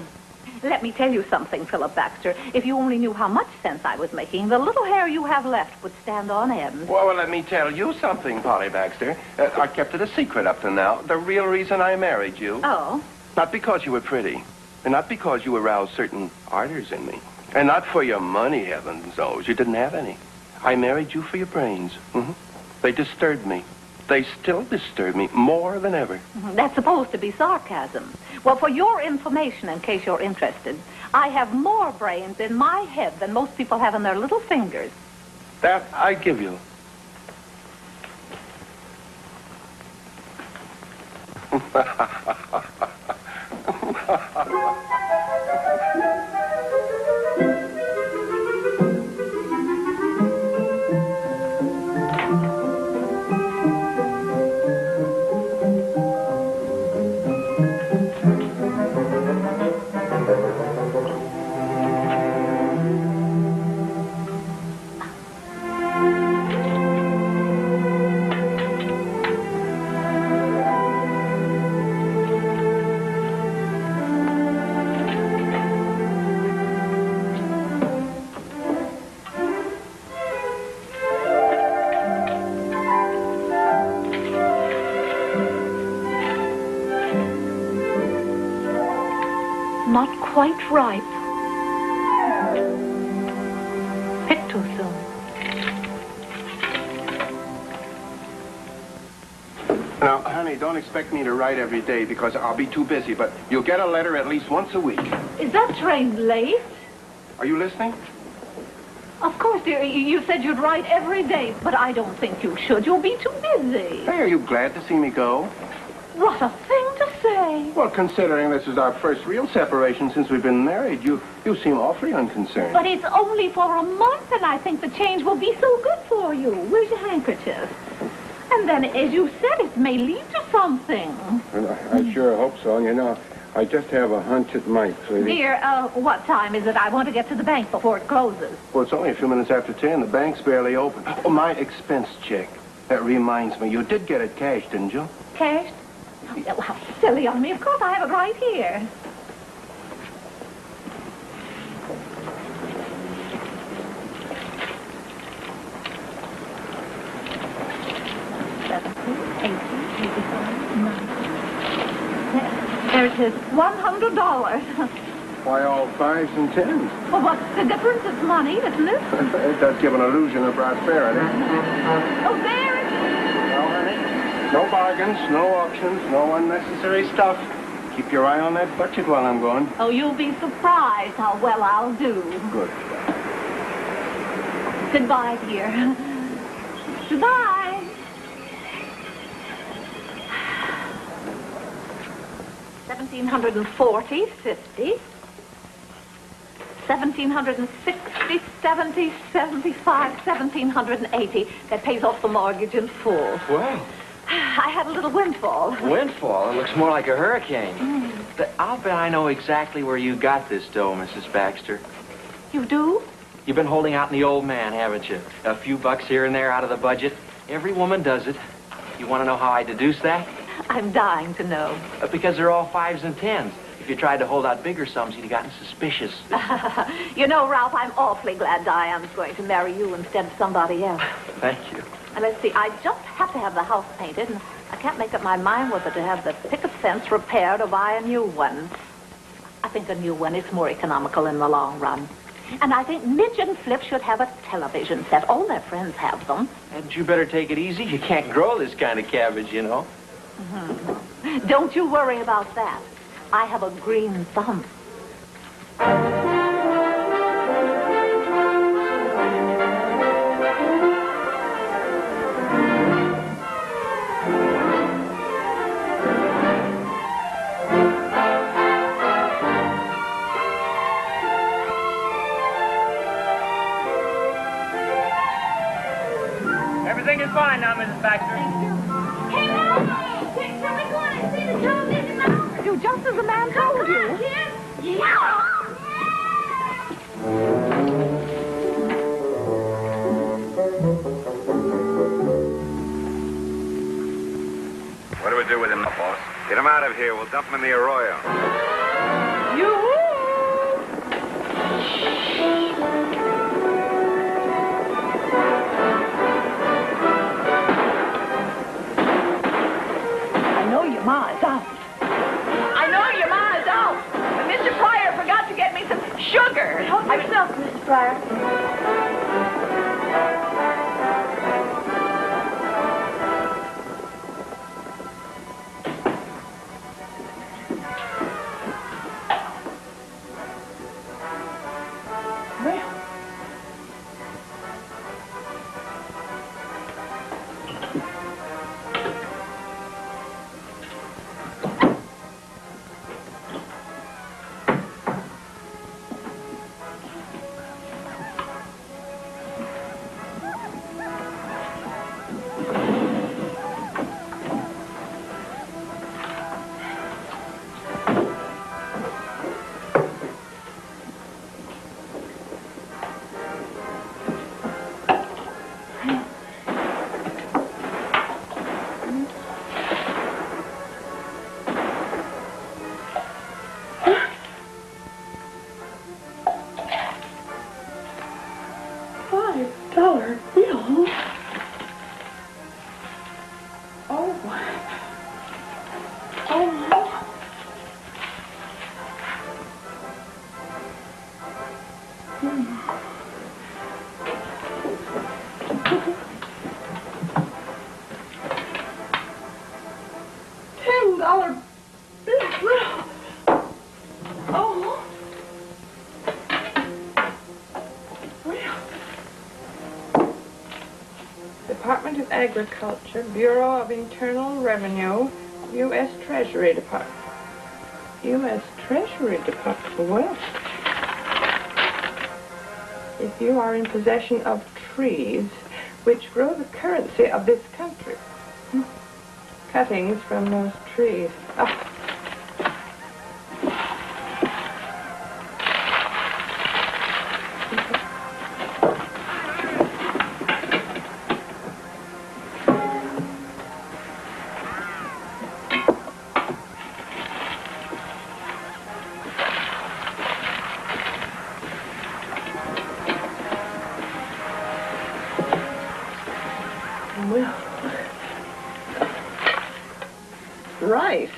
Let me tell you something, Philip Baxter. If you only knew how much sense I was making, the little hair you have left would stand on end. Well, let me tell you something, Polly Baxter. I kept it a secret up to now. The real reason I married you. Oh? Not because you were pretty. And not because you aroused certain ardors in me. And not for your money, heavens knows. You didn't have any. I married you for your brains. Mm-hmm. They disturbed me. they still disturb me more than ever. That's supposed to be sarcasm. Well, for your information, in case you're interested, I have more brains in my head than most people have in their little fingers. That I give you. Not quite ripe. Picked too soon. Now, honey, don't expect me to write every day because I'll be too busy, but you'll get a letter at least once a week. Is that train late? Are you listening? Of course, dear. You said you'd write every day, but I don't think you should. You'll be too busy. Hey, are you glad to see me go? What a thing to say. Well, considering this is our first real separation since we've been married, you seem awfully unconcerned. But it's only for a month, and I think the change will be so good for you. Where's your handkerchief? And then, as you said, it may lead to something. I sure hope so. You know, I just have a hunch it might, sweetie. Dear, what time is it? I want to get to the bank before it closes. Well, it's only a few minutes after 10. The bank's barely open. Oh, my expense check. That reminds me, you did get it cashed, didn't you? Cashed? Oh, how silly on me. Of course, I have it right here. There it is, $100. Why all 5s and 10s? Well, what's the difference? It's money, isn't it? It does give an illusion of prosperity. Oh, there it is. No, honey. No bargains, no auctions, no unnecessary stuff. Keep your eye on that budget while I'm gone. Oh, you'll be surprised how well I'll do. Good. Goodbye, dear. Goodbye. $1,740, 50. 1,760, 70, 75, 1,780. That pays off the mortgage in full. Well, I had a little windfall. windfall. It looks more like a hurricane. But I'll bet I know exactly where you got this dough, Mrs. Baxter. You do? You've been holding out in the old man, haven't you? A few bucks here and there out of the budget. Every woman does it. You want to know how I deduce that? I'm dying to know. Because they're all 5s and 10s. If you tried to hold out bigger sums, you'd have gotten suspicious. You know, Ralph, I'm awfully glad Diane's going to marry you instead of somebody else. Thank you. And let's see, I just have to have the house painted, and I can't make up my mind whether to have the picket fence repaired or buy a new one. I think a new one is more economical in the long run. And I think Midge and Flip should have a television set. All their friends have them. Hadn't you better take it easy? You can't grow this kind of cabbage, you know. Mm-hmm. Don't you worry about that. I have a green thumb. Everything is fine now, Mrs. Baxter. Hey, Mel! Quick, tell me what I see the television now. Do just as the man told you. Yeah! What do we do with him, boss? Get him out of here. We'll dump him in the arroyo. I know your ma is out. I know your ma is out. But Mr. Pryor forgot to get me some sugar. Help yourself, Mr. Pryor. $2 bill. Oh. Well. Department of Agriculture, Bureau of Internal Revenue, U.S. Treasury Department. U.S. Treasury Department. Well, if you are in possession of trees which grow the currency of this country, cuttings from those trees. Oh. Rice.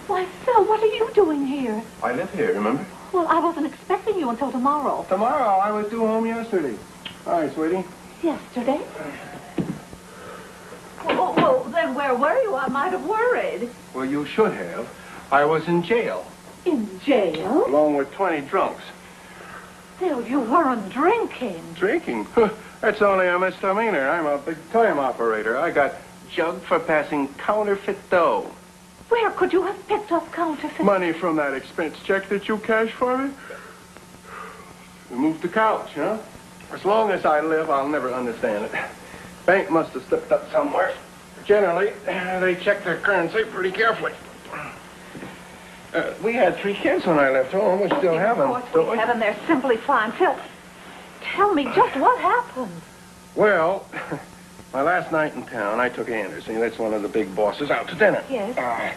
Why, Phil, what are you doing here? I live here, remember? Well, I wasn't expecting you until tomorrow. Tomorrow? I was due home yesterday. All right, sweetie. Yesterday? Well, then where were you? I might have worried. Well, you should have. I was in jail. In jail? Along with 20 drunks. Phil, you weren't drinking. Drinking? That's only a misdemeanor. I'm a big-time operator. I got jugged for passing counterfeit dough. Where could you have picked up counterfeit? Money from that expense check that you cashed for me. We moved the couch, huh? As long as I live, I'll never understand it. Bank must have slipped up somewhere. Generally, they check their currency pretty carefully. We had 3 kids when I left home. We still have them. Of course we have, and they're simply fine. Phil, tell me just what happened. Well, my last night in town, I took Anderson. That's one of the big bosses out to dinner. Yes.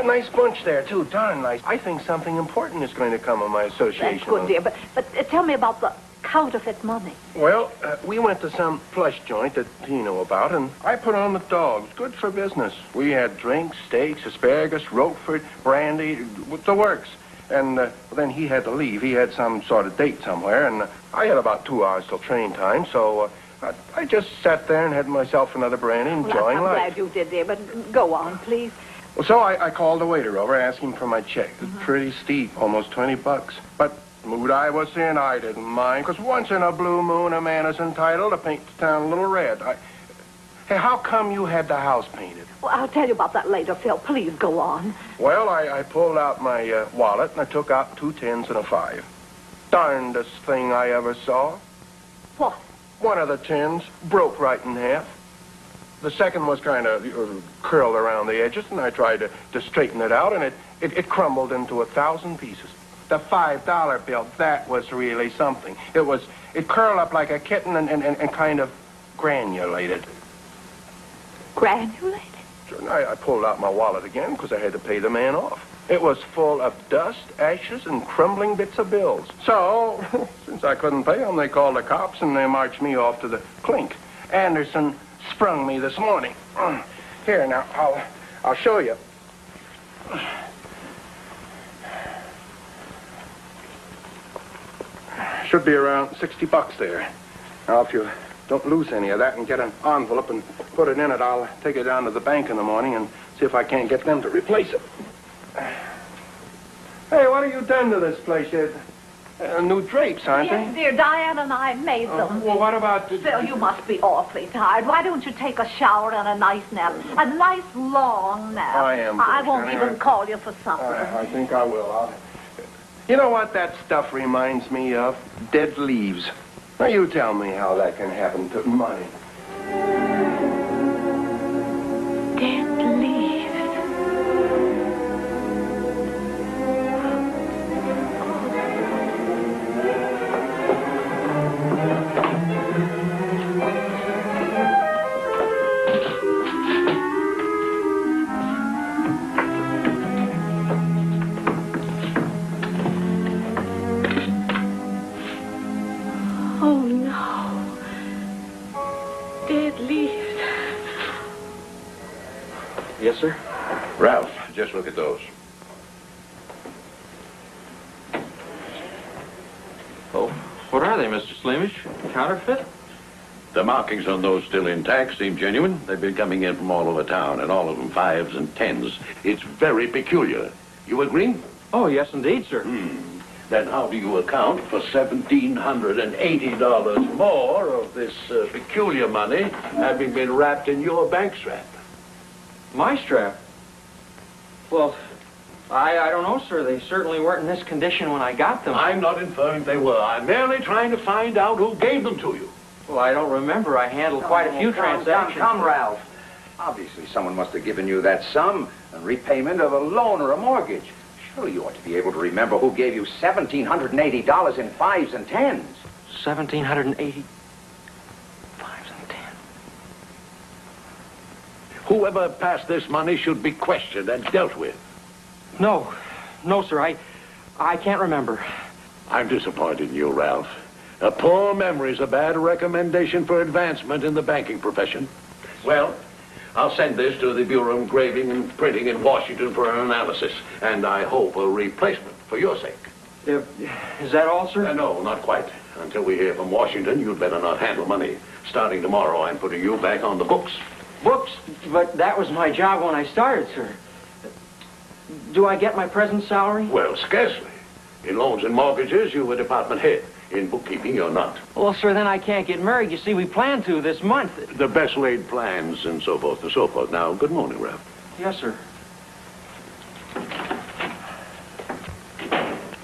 Nice bunch there, too. Darn nice. I think something important is going to come of my association. That's good, dear. But tell me about the counterfeit money. Well, we went to some plush joint that he knew about, and I put on the dogs. Good for business. We had drinks, steaks, asparagus, Roquefort, brandy, the works. And then he had to leave. He had some sort of date somewhere, and I had about 2 hours till train time, so I just sat there and had myself another brandy, enjoying I'm life. glad you did, dear, but go on, please. Well, so I called the waiter over asking for my check. It's pretty steep, almost $20. But the mood I was in, I didn't mind, because once in a blue moon, a man is entitled to paint the town a little red. Hey, how come you had the house painted? Well, I'll tell you about that later, Phil. Please go on. Well, I pulled out my wallet, and I took out 2 10s and a 5. Darndest thing I ever saw. What? One of the 10s broke right in half. The second was kind of curled around the edges, and I tried to straighten it out, and it crumbled into 1,000 pieces. The $5 bill, that was really something. It curled up like a kitten and kind of granulated. Granulated? Sure, I pulled out my wallet again because I had to pay the man off. It was full of dust, ashes, and crumbling bits of bills. So, since I couldn't pay them, they called the cops, and they marched me off to the clink. Anderson sprung me this morning. Here, now, I'll show you. Should be around $60 there. Now, if you don't lose any of that and get an envelope and put it in it, I'll take it down to the bank in the morning and see if I can't get them to replace it. Hey, what have you done to this place? New drapes, aren't Yes, dear, Diane and I made them. Well, what about... Phil, you must be awfully tired. Why don't you take a shower and a nice nap? A nice long nap. I am. I won't even call you for supper. I think I will. You know what that stuff reminds me of? Dead leaves. Now, you tell me how that can happen to money. Dead leaves. Oh, no. at least. Yes, sir? Ralph, just look at those. Oh, what are they, Mr. Slimish? Counterfeit? The markings on those still intact seem genuine. They've been coming in from all over town, and all of them 5s and 10s. It's very peculiar. You agree? Oh, yes, indeed, sir. Then how do you account for $1,780 more of this peculiar money having been wrapped in your bank strap? My strap? Well, I don't know, sir. They certainly weren't in this condition when I got them. I'm not inferring they were. I'm merely trying to find out who gave them to you. Well, I don't remember. I handled quite a few transactions. Come, Ralph. Obviously, someone must have given you that sum in repayment of a loan or a mortgage. Surely you ought to be able to remember who gave you $1,780 in 5s and 10s. 1,780. 5s and 10s. Whoever passed this money should be questioned and dealt with. No, sir. I can't remember. I'm disappointed in you, Ralph. A poor memory's a bad recommendation for advancement in the banking profession. Well, I'll send this to the Bureau of Engraving and Printing in Washington for an analysis, and I hope a replacement for your sake. Is that all, sir? No, not quite. Until we hear from Washington, you'd better not handle money. Starting tomorrow, I'm putting you back on the books. Books? But that was my job when I started, sir. Do I get my present salary? Well, scarcely. In loans and mortgages, you're a department head. In bookkeeping, you're not. Well, sir, then I can't get married. You see, we plan to this month. The best laid plans and so forth and so forth. Now, good morning, Ralph. Yes, sir.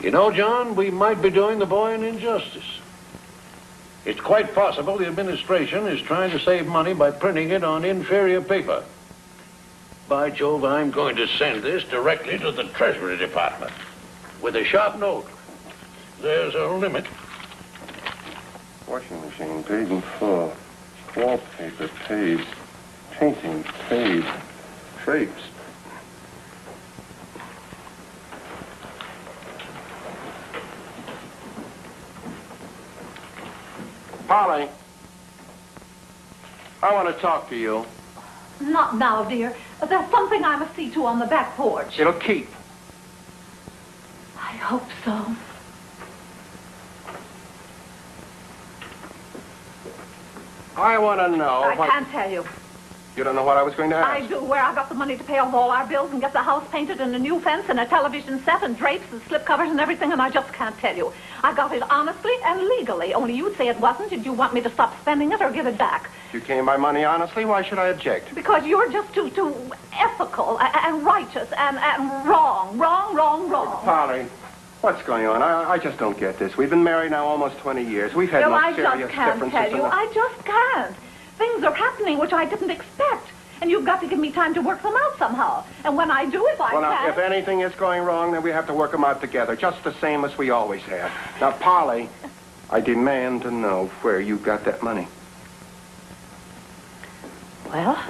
You know, John, we might be doing the boy an injustice. It's quite possible the administration is trying to save money by printing it on inferior paper. By Jove, I'm going to send this directly to the Treasury Department with a sharp note. There's a limit. Washing machine paid in full. Wallpaper paid. Painting paid. Drapes. Polly, I want to talk to you. Not now, dear. There's something I must see to on the back porch. It'll keep. I hope so. I want to know I can't tell you. You don't know what I was going to ask? I do, where I got the money to pay off all our bills and get the house painted and a new fence and a television set and drapes and slip covers and everything, and I just can't tell you. I got it honestly and legally, only you'd say it wasn't. Did you want me to stop spending it or give it back? If you came by money honestly, why should I object? Because you're just too ethical and righteous and wrong. Polly, what's going on? I just don't get this. We've been married now almost 20 years. We've had Well, no I serious just can't differences. tell you. I just can't. Things are happening which I didn't expect. And you've got to give me time to work them out somehow. And when I do, if I Well, now, can... if anything is going wrong, then we have to work them out together, just the same as we always have. Now, Polly, I demand to know where you got that money. Well...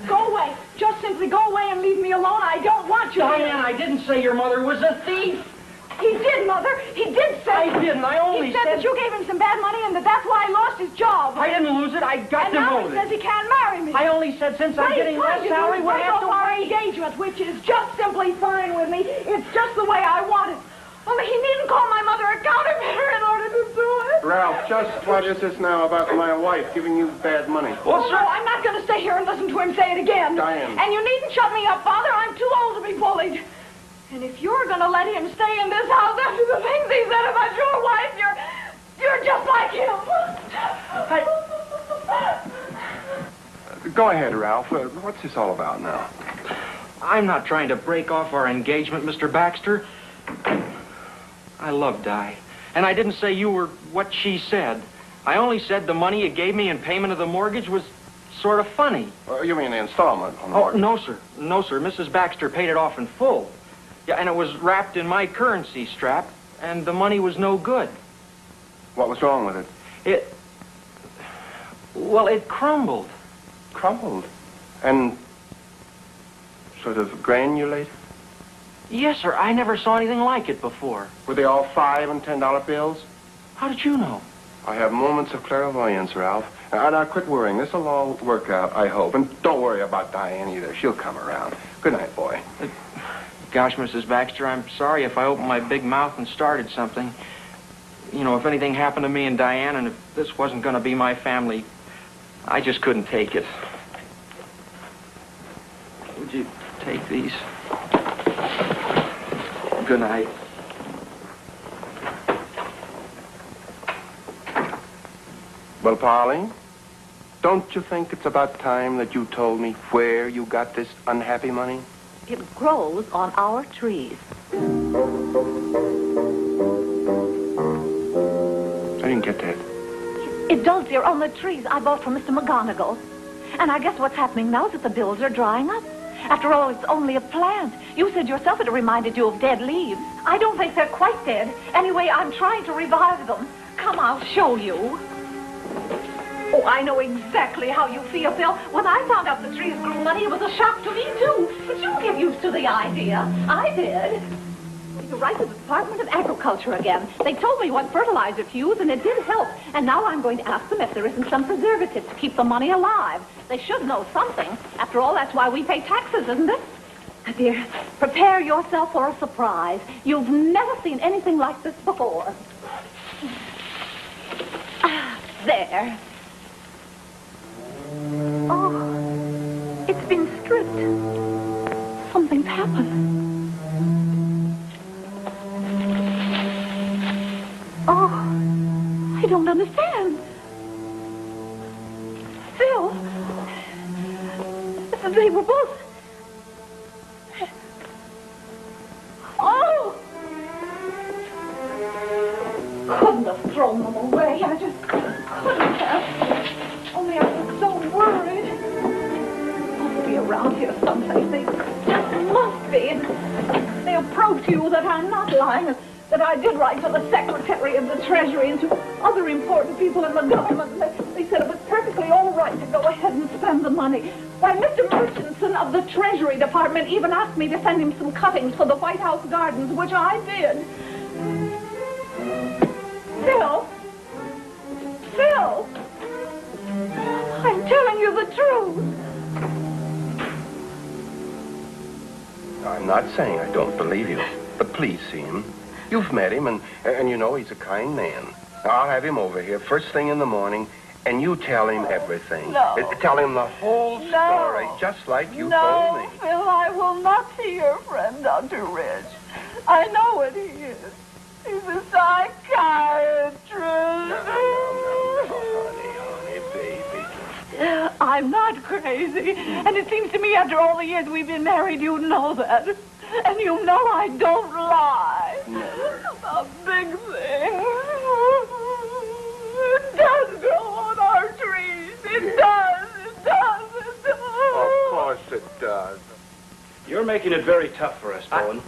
Go away. Just simply go away and leave me alone. I don't want you. Diane, I didn't say your mother was a thief. He did, Mother. He did say... I didn't. I only He said that you gave him some bad money and that's why he lost his job. I didn't lose it. I got and now demoted. he says he can't marry me. I only said since I'm getting less salary, we'll have to our wait. engagement, which is just simply fine with me. It's just the way I want it. Only he needn't call my mother a counterfeiter in order to do it. Ralph, just what is this now about my wife giving you bad money? Well, sir, I'm not going to stay here and listen to him say it again. Diane. And you needn't shut me up, Father. I'm too old to be bullied. And if you're going to let him stay in this house after the things he said about your wife, you're just like him. Go ahead, Ralph. What's this all about now? I'm not trying to break off our engagement, Mr. Baxter. I love Di. And I didn't say you were what she said. I only said the money you gave me in payment of the mortgage was sort of funny. You mean the installment on the mortgage? No, sir. No, sir. Mrs. Baxter paid it off in full. Yeah, and it was wrapped in my currency strap, and the money was no good. What was wrong with it? Well, it crumbled. Crumbled? And sort of granulated? Yes, sir. I never saw anything like it before. Were they all $5 and $10 bills? How did you know? I have moments of clairvoyance, Ralph. Now, quit worrying. This'll all work out, I hope. And don't worry about Diane either. She'll come around. Good night, boy. Gosh, Mrs. Baxter, I'm sorry if I opened my big mouth and started something. You know, if anything happened to me and Diane, and if this wasn't going to be my family, I just couldn't take it. Would you take these? Good night. Well, Polly, don't you think it's about time that you told me where you got this unhappy money? It grows on our trees. I didn't get that. It does, dear, on the trees I bought from Mr. McGonagall. And I guess what's happening now is that the bills are drying up. After all, it's only a plant. You said yourself it reminded you of dead leaves. I don't think they're quite dead. Anyway, I'm trying to revive them. Come, I'll show you. Oh, I know exactly how you feel, Phil. When I found out the trees grew money, it was a shock to me, too. But you get used to the idea. I did. You're right to the Department of Agriculture again. They told me what fertilizer to use, and it did help. And now I'm going to ask them if there isn't some preservative to keep the money alive. They should know something. After all, that's why we pay taxes, isn't it? Dear, prepare yourself for a surprise. You've never seen anything like this before. There. Oh, it's been stripped. Something's happened. Oh, I don't understand. Phil, they were both... Oh! Couldn't have thrown them away. I just couldn't have. Only I was so worried. Must be around here someplace. They just must be. And they'll prove to you that I'm not lying, and that I did write to the Secretary of the Treasury and to other important people in the government. They said it was perfectly all right to go ahead and spend the money. Why, Mr. Murchison of the Treasury Department even asked me to send him some cuttings for the White House gardens, which I did. Phil! Phil! I'm telling you the truth. I'm not saying I don't believe you, but please see him. You've met him, and you know he's a kind man. I'll have him over here first thing in the morning, and you tell him everything. No. Tell him the whole story, just like you told me. No, Phil, I will not see your friend, Dr. Rich. I know what he is. He's a psychiatrist. Honey, baby. I'm not crazy. And it seems to me after all the years we've been married, you know that. And you know I don't lie. A big thing. It does grow on our trees. It does. It does. It does. Of course it does. You're making it very tough for us, Bowen.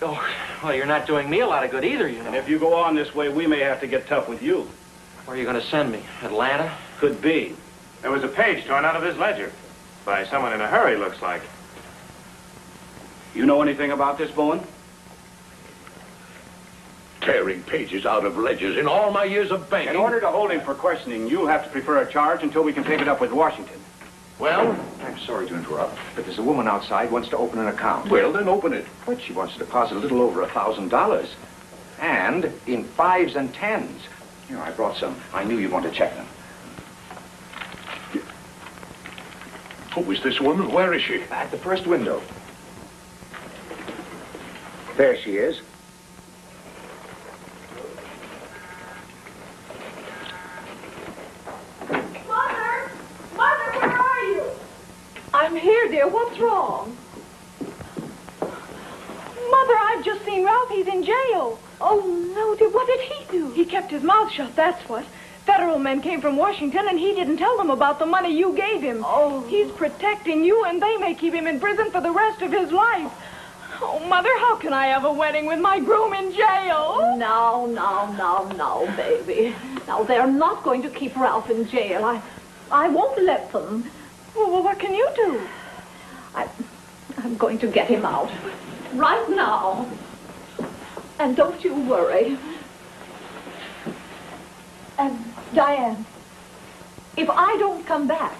Oh, well, you're not doing me a lot of good either, you know. And if you go on this way, we may have to get tough with you. Where are you going to send me? Atlanta? Could be. There was a page torn out of his ledger. By someone in a hurry, looks like. You know anything about this, Bowen? Tearing pages out of ledgers in all my years of banking. In order to hold him for questioning, you'll have to prefer a charge until we can take it up with Washington. Well? I'm sorry to interrupt, but there's a woman outside who wants to open an account. Well, then open it. But she wants to deposit a little over $1,000. And in 5s and 10s. Here, I brought some. I knew you'd want to check them. Who is this woman? Where is she? At the first window. There she is. Mother! Mother, where are you? I'm here, dear. What's wrong? Mother, I've just seen Ralph. He's in jail. Oh, no, dear. What did he do? He kept his mouth shut, that's what. Federal men came from Washington, and he didn't tell them about the money you gave him. Oh. He's protecting you, and they may keep him in prison for the rest of his life. Oh, Mother, how can I have a wedding with my groom in jail? No, baby. Now, they're not going to keep Ralph in jail. I won't let them. Well, what can you do? I'm going to get him out. Right now. And don't you worry. And Diane, if I don't come back,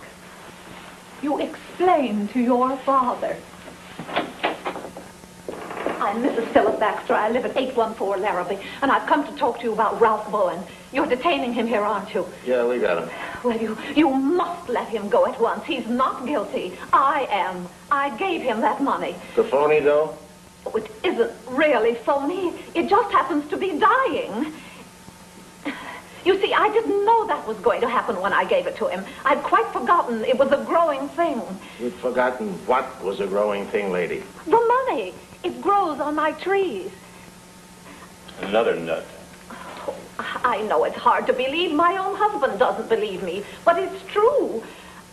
you explain to your father. I'm Mrs. Philip Baxter. I live at 814 Larrabee, and I've come to talk to you about Ralph Bowen. You're detaining him here, aren't you? Yeah, we got him. Well, you must let him go at once. He's not guilty. I am. I gave him that money. The phony dough? Oh, it isn't really phony. It just happens to be dying. You see, I didn't know that was going to happen when I gave it to him. I'd quite forgotten it was a growing thing. You'd forgotten what was a growing thing, lady? The money. It grows on my trees. Another nut. Oh, I know it's hard to believe. My own husband doesn't believe me, but it's true.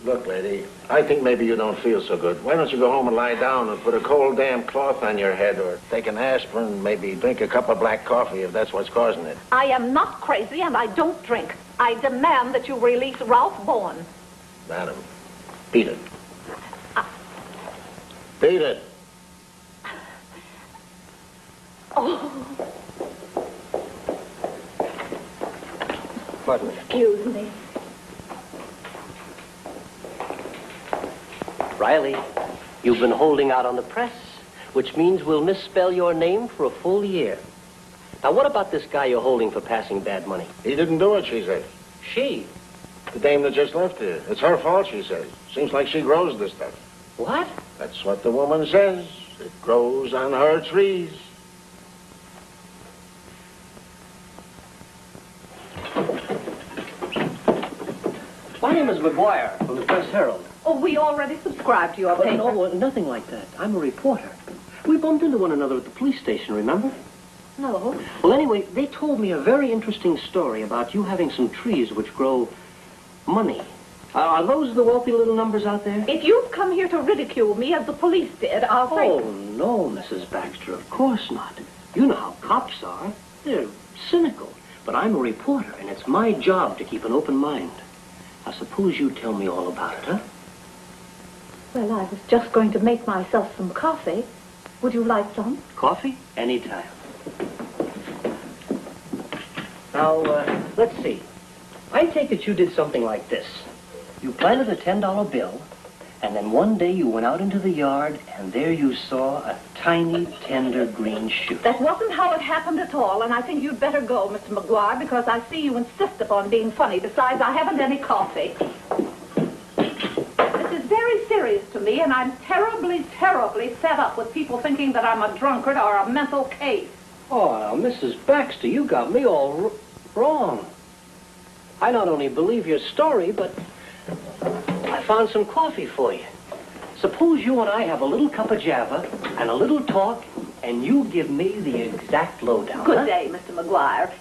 Look, lady, I think maybe you don't feel so good. Why don't you go home and lie down and put a cold damn cloth on your head, or take an aspirin, maybe drink a cup of black coffee if that's what's causing it. I am not crazy, and I don't drink. I demand that you release Ralph Bowen. Madam, beat it. Beat it. Oh. Pardon me. Excuse me. Riley, you've been holding out on the press, which means we'll misspell your name for a full year. Now, what about this guy you're holding for passing bad money? He didn't do it, she says. She? The dame that just left here. It's her fault, she says. Seems like she grows this stuff. What? That's what the woman says. It grows on her trees. My name is McGuire from the Press Herald. Oh, we already subscribed to your paper. No, nothing like that. I'm a reporter. We bumped into one another at the police station, remember? No. Well, anyway, they told me a very interesting story about you having some trees which grow money. Are those the wealthy little numbers out there? If you've come here to ridicule me as the police did, I'll say... Oh, no, Mrs. Baxter, of course not. You know how cops are. They're cynical. But I'm a reporter, and it's my job to keep an open mind. Now, suppose you tell me all about it, huh? Well, I was just going to make myself some coffee. Would you like some? Coffee? Anytime. Now, let's see. I take it you did something like this. You planted a $10 bill, and then one day you went out into the yard, and there you saw a tiny, tender green shoot. That wasn't how it happened at all, and I think you'd better go, Mr. McGuire, because I see you insist upon being funny. Besides, I haven't any coffee. This is very serious to me, and I'm terribly, terribly fed up with people thinking that I'm a drunkard or a mental case. Oh, now, Mrs. Baxter, you got me all wrong. I not only believe your story, but I found some coffee for you. Suppose you and I have a little cup of java and a little talk, and you give me the exact lowdown. Good day, Mr. McGuire.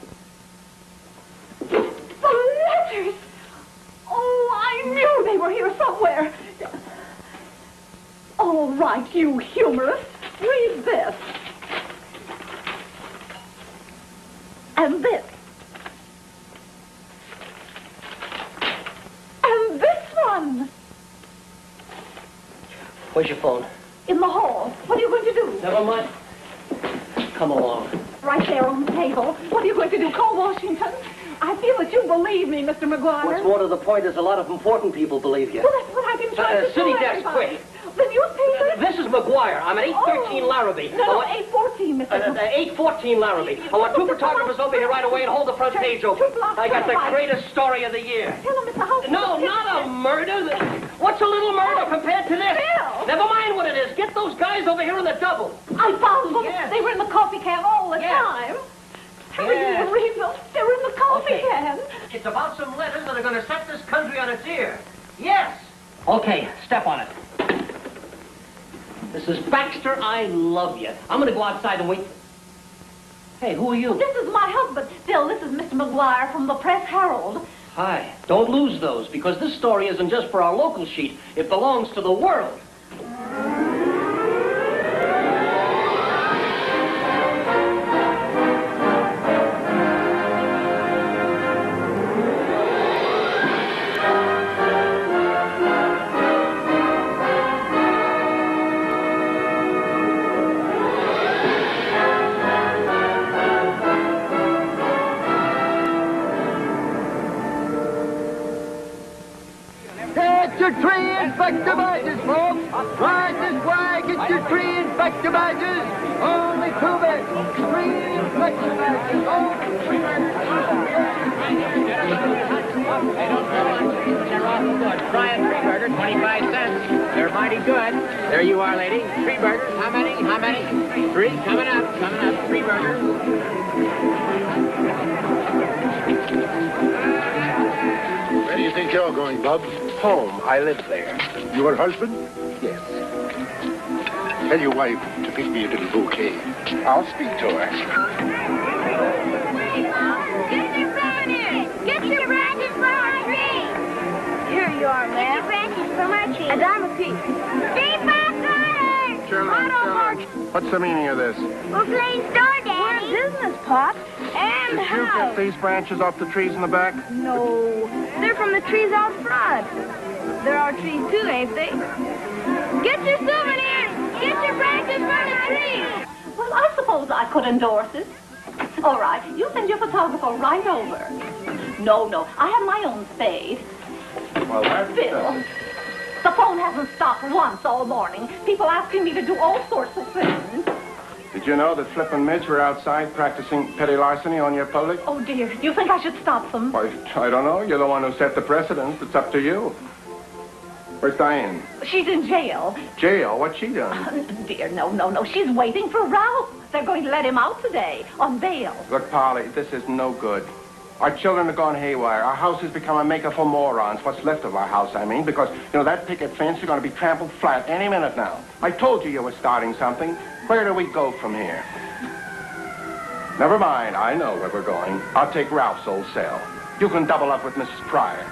The letters! Oh, I knew they were here somewhere. All right, you humorist. Read this. And this. And this one. Where's your phone? In the hall. What are you going to do? Never mind. Come along. Right there on the table. What are you going to do? Call Washington? I feel that you believe me, Mr. McGuire. What's more to the point is a lot of important people believe you. Well, that's what I've been trying to City tell desk, everybody. quick. The newspaper? This is McGuire. I'm at 813 Larrabee. No, 814, Mr. 814 Larrabee. I want two photographers over here right away and hold the front page open. I got the greatest story of the year. Tell him it's a house. No, not a murder. What's a little murder compared to this? Bill! Never mind what it is. Get those guys over here in the double. I found them. Yes. They were in the coffee can all the time. Hurry, Yes. you read them. They were in the coffee can. It's about some letters that are going to set this country on its ear. Yes. Okay, step on it. Mrs. Baxter, I love you. I'm going to go outside and wait. Hey, who are you? This is my husband. Bill, this is Mr. McGuire from the Press Herald. Hi. Don't lose those, because this story isn't just for our local sheet. It belongs to the world. your tree inspector badges, folks. Right this way, get your tree inspector badges. Only 2 bits. Tree inspector badges. Only 2 bits. They're awful good. Try a tree burger, 25 cents. They're mighty good. There you are, lady. 3 burgers. How many? How many? 3. Coming up. Coming up. 3 burgers. Where do you think you're going, Bub? Home. I live there. Your husband? Yes. Tell your wife to pick me a little bouquet. I'll speak to her. Get your souvenirs! Get your branches from our tree! Here you are, ma'am. Get your branches from our tree. A dime apiece. $3 Children, what's the meaning of this? We're playing store, Daddy. We're in business, Pop. And Did you get these branches off the trees in the back? No. They're from the trees out front. They're our trees, too, ain't they? Get your souvenirs! Get your branches from the tree! Well, I suppose I could endorse it. All right, you send your photographer right over. No, I have my own spade. Well, that's... Bill, the phone hasn't stopped once all morning. People asking me to do all sorts of things. Did you know that Flip and Midge were outside practicing petty larceny on your public? Oh, dear. You think I should stop them? Why, I don't know. You're the one who set the precedent. It's up to you. Where's Diane? She's in jail. Jail? What's she done? Dear, no. She's waiting for Ralph. They're going to let him out today on bail. Look, Polly, this is no good. Our children have gone haywire. Our house has become a maker for morons. What's left of our house, I mean, because, that picket fence is going to be trampled flat any minute now. I told you were starting something. Where do we go from here? Never mind. I know where we're going. I'll take Ralph's old cell. You can double up with Mrs. Pryor.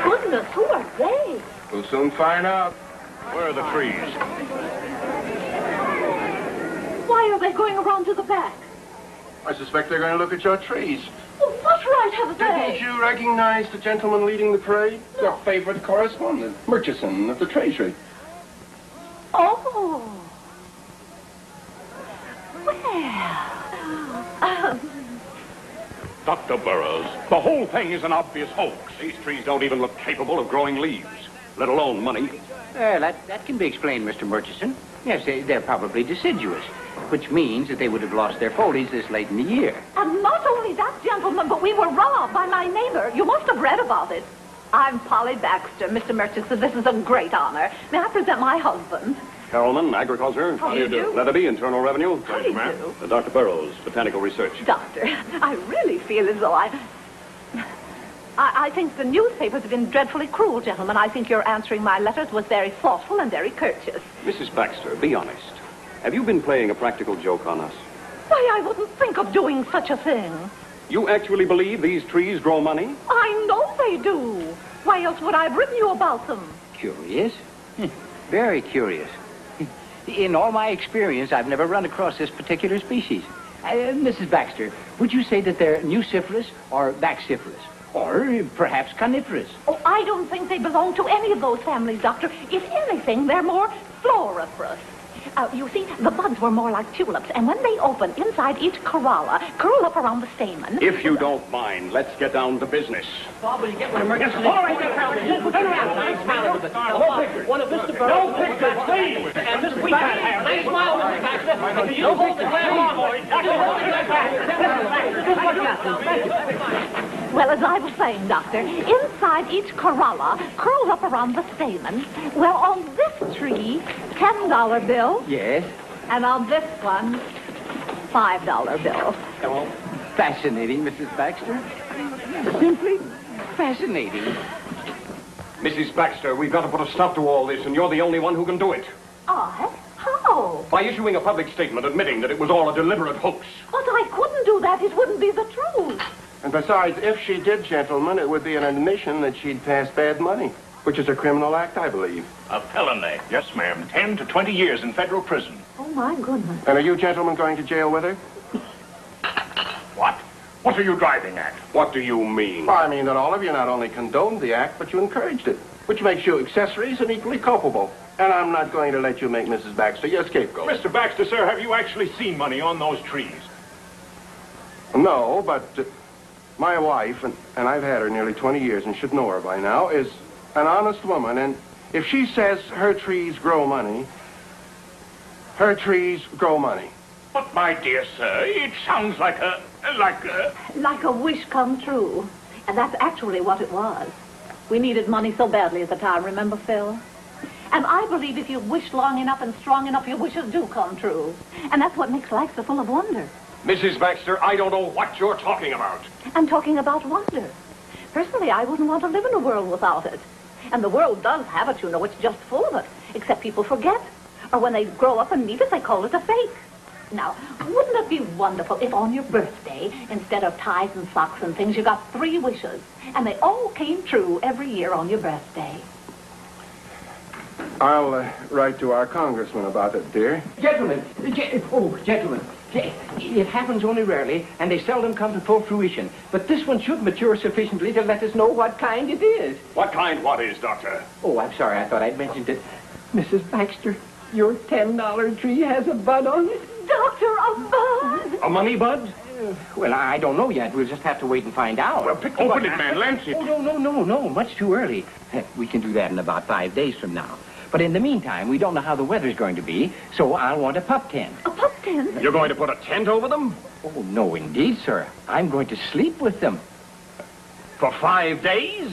Goodness, who are they? We'll soon find out. Where are the trees? Why are they going around to the back? I suspect they're going to look at your trees. Well, what right have they? Didn't you recognize the gentleman leading the parade? No. Your favorite correspondent, Murchison of the Treasury. Oh. Well. Dr. Burroughs, the whole thing is an obvious hoax. These trees don't even look capable of growing leaves, let alone money. That can be explained, Mr. Murchison. Yes, they're probably deciduous, which means that they would have lost their foliage this late in the year. And not only that, gentlemen, but we were robbed by my neighbor. You must have read about it. I'm Polly Baxter, Mr. Murchison. This is a great honor. May I present my husband? Carolman, Agriculture. How do you do? Letterby, Internal Revenue. How do you do? Dr. Burroughs, Botanical Research. Doctor, I really feel as though I think the newspapers have been dreadfully cruel, gentlemen. I think your answering my letters was very thoughtful and very courteous. Mrs. Baxter, be honest. Have you been playing a practical joke on us? Why, I wouldn't think of doing such a thing. You actually believe these trees grow money? I know they do. Why else would I have written you about them? Curious. Very curious. In all my experience, I've never run across this particular species. Mrs. Baxter, would you say that they're nuciferous or baxiferous? Or perhaps coniferous? Oh, I don't think they belong to any of those families, Doctor. If anything, they're more floriferous. You see, the buds were more like tulips, and when they open, inside each corolla, curl up around the stamen. If you don't mind, let's get down to business. Bob, will you get one of Murchison? All right, there, Carolyn. Turn around. Nice smile, Elizabeth. No pictures. One of Mr. Burroughs. No pictures, please. And Mr. We can't have. Nice smile, Mr. Baxter. You hold the glass on, boys. Well, as I was saying, Doctor, inside each corolla, curled up around the stamen, well, on this tree, $10 bill. Yes. And on this one, $5 bill. Oh, fascinating, Mrs. Baxter. Simply fascinating. Mrs. Baxter, we've got to put a stop to all this, and you're the only one who can do it. I? How? By issuing a public statement admitting that it was all a deliberate hoax. But I couldn't do that. It wouldn't be the truth. And besides, if she did, gentlemen, it would be an admission that she'd passed bad money, which is a criminal act, I believe. A felony. Yes, ma'am. 10 to 20 years in federal prison. Oh, my goodness. And are you gentlemen going to jail with her? What? What are you driving at? What do you mean? Well, I mean that all of you not only condoned the act, but you encouraged it, which makes you accessories and equally culpable. And I'm not going to let you make Mrs. Baxter your scapegoat. Mr. Baxter, sir, have you actually seen money on those trees? No, but my wife, and I've had her nearly 20 years and should know her by now, is an honest woman. And if she says her trees grow money, her trees grow money. But, my dear sir, it sounds like a... Like a wish come true. And that's actually what it was. We needed money so badly at the time, remember, Phil? And I believe if you wish long enough and strong enough, your wishes do come true. And that's what makes life so full of wonder. Mrs. Baxter, I don't know what you're talking about. I'm talking about wonder. Personally, I wouldn't want to live in a world without it. And the world does have it, you know. It's just full of it. Except people forget. Or when they grow up and meet it, they call it a fake. Now, wouldn't it be wonderful if on your birthday, instead of ties and socks and things, you got 3 wishes, and they all came true every year on your birthday? I'll write to our congressman about it, dear. Gentlemen, gentlemen, it happens only rarely, and they seldom come to full fruition. But this one should mature sufficiently to let us know what kind it is. What kind what is, Doctor? Oh, I'm sorry. I thought I'd mentioned it. Mrs. Baxter, your $10 tree has a bud on it. Doctor, a bud? A money bud? Well, I don't know yet. We'll just have to wait and find out. Well, open it, man. Lance it. Oh, no. Much too early. We can do that in about 5 days from now. But in the meantime, we don't know how the weather's going to be, so I'll want a pup tent. A pup tent? You're going to put a tent over them? Oh, no, indeed, sir. I'm going to sleep with them. For 5 days?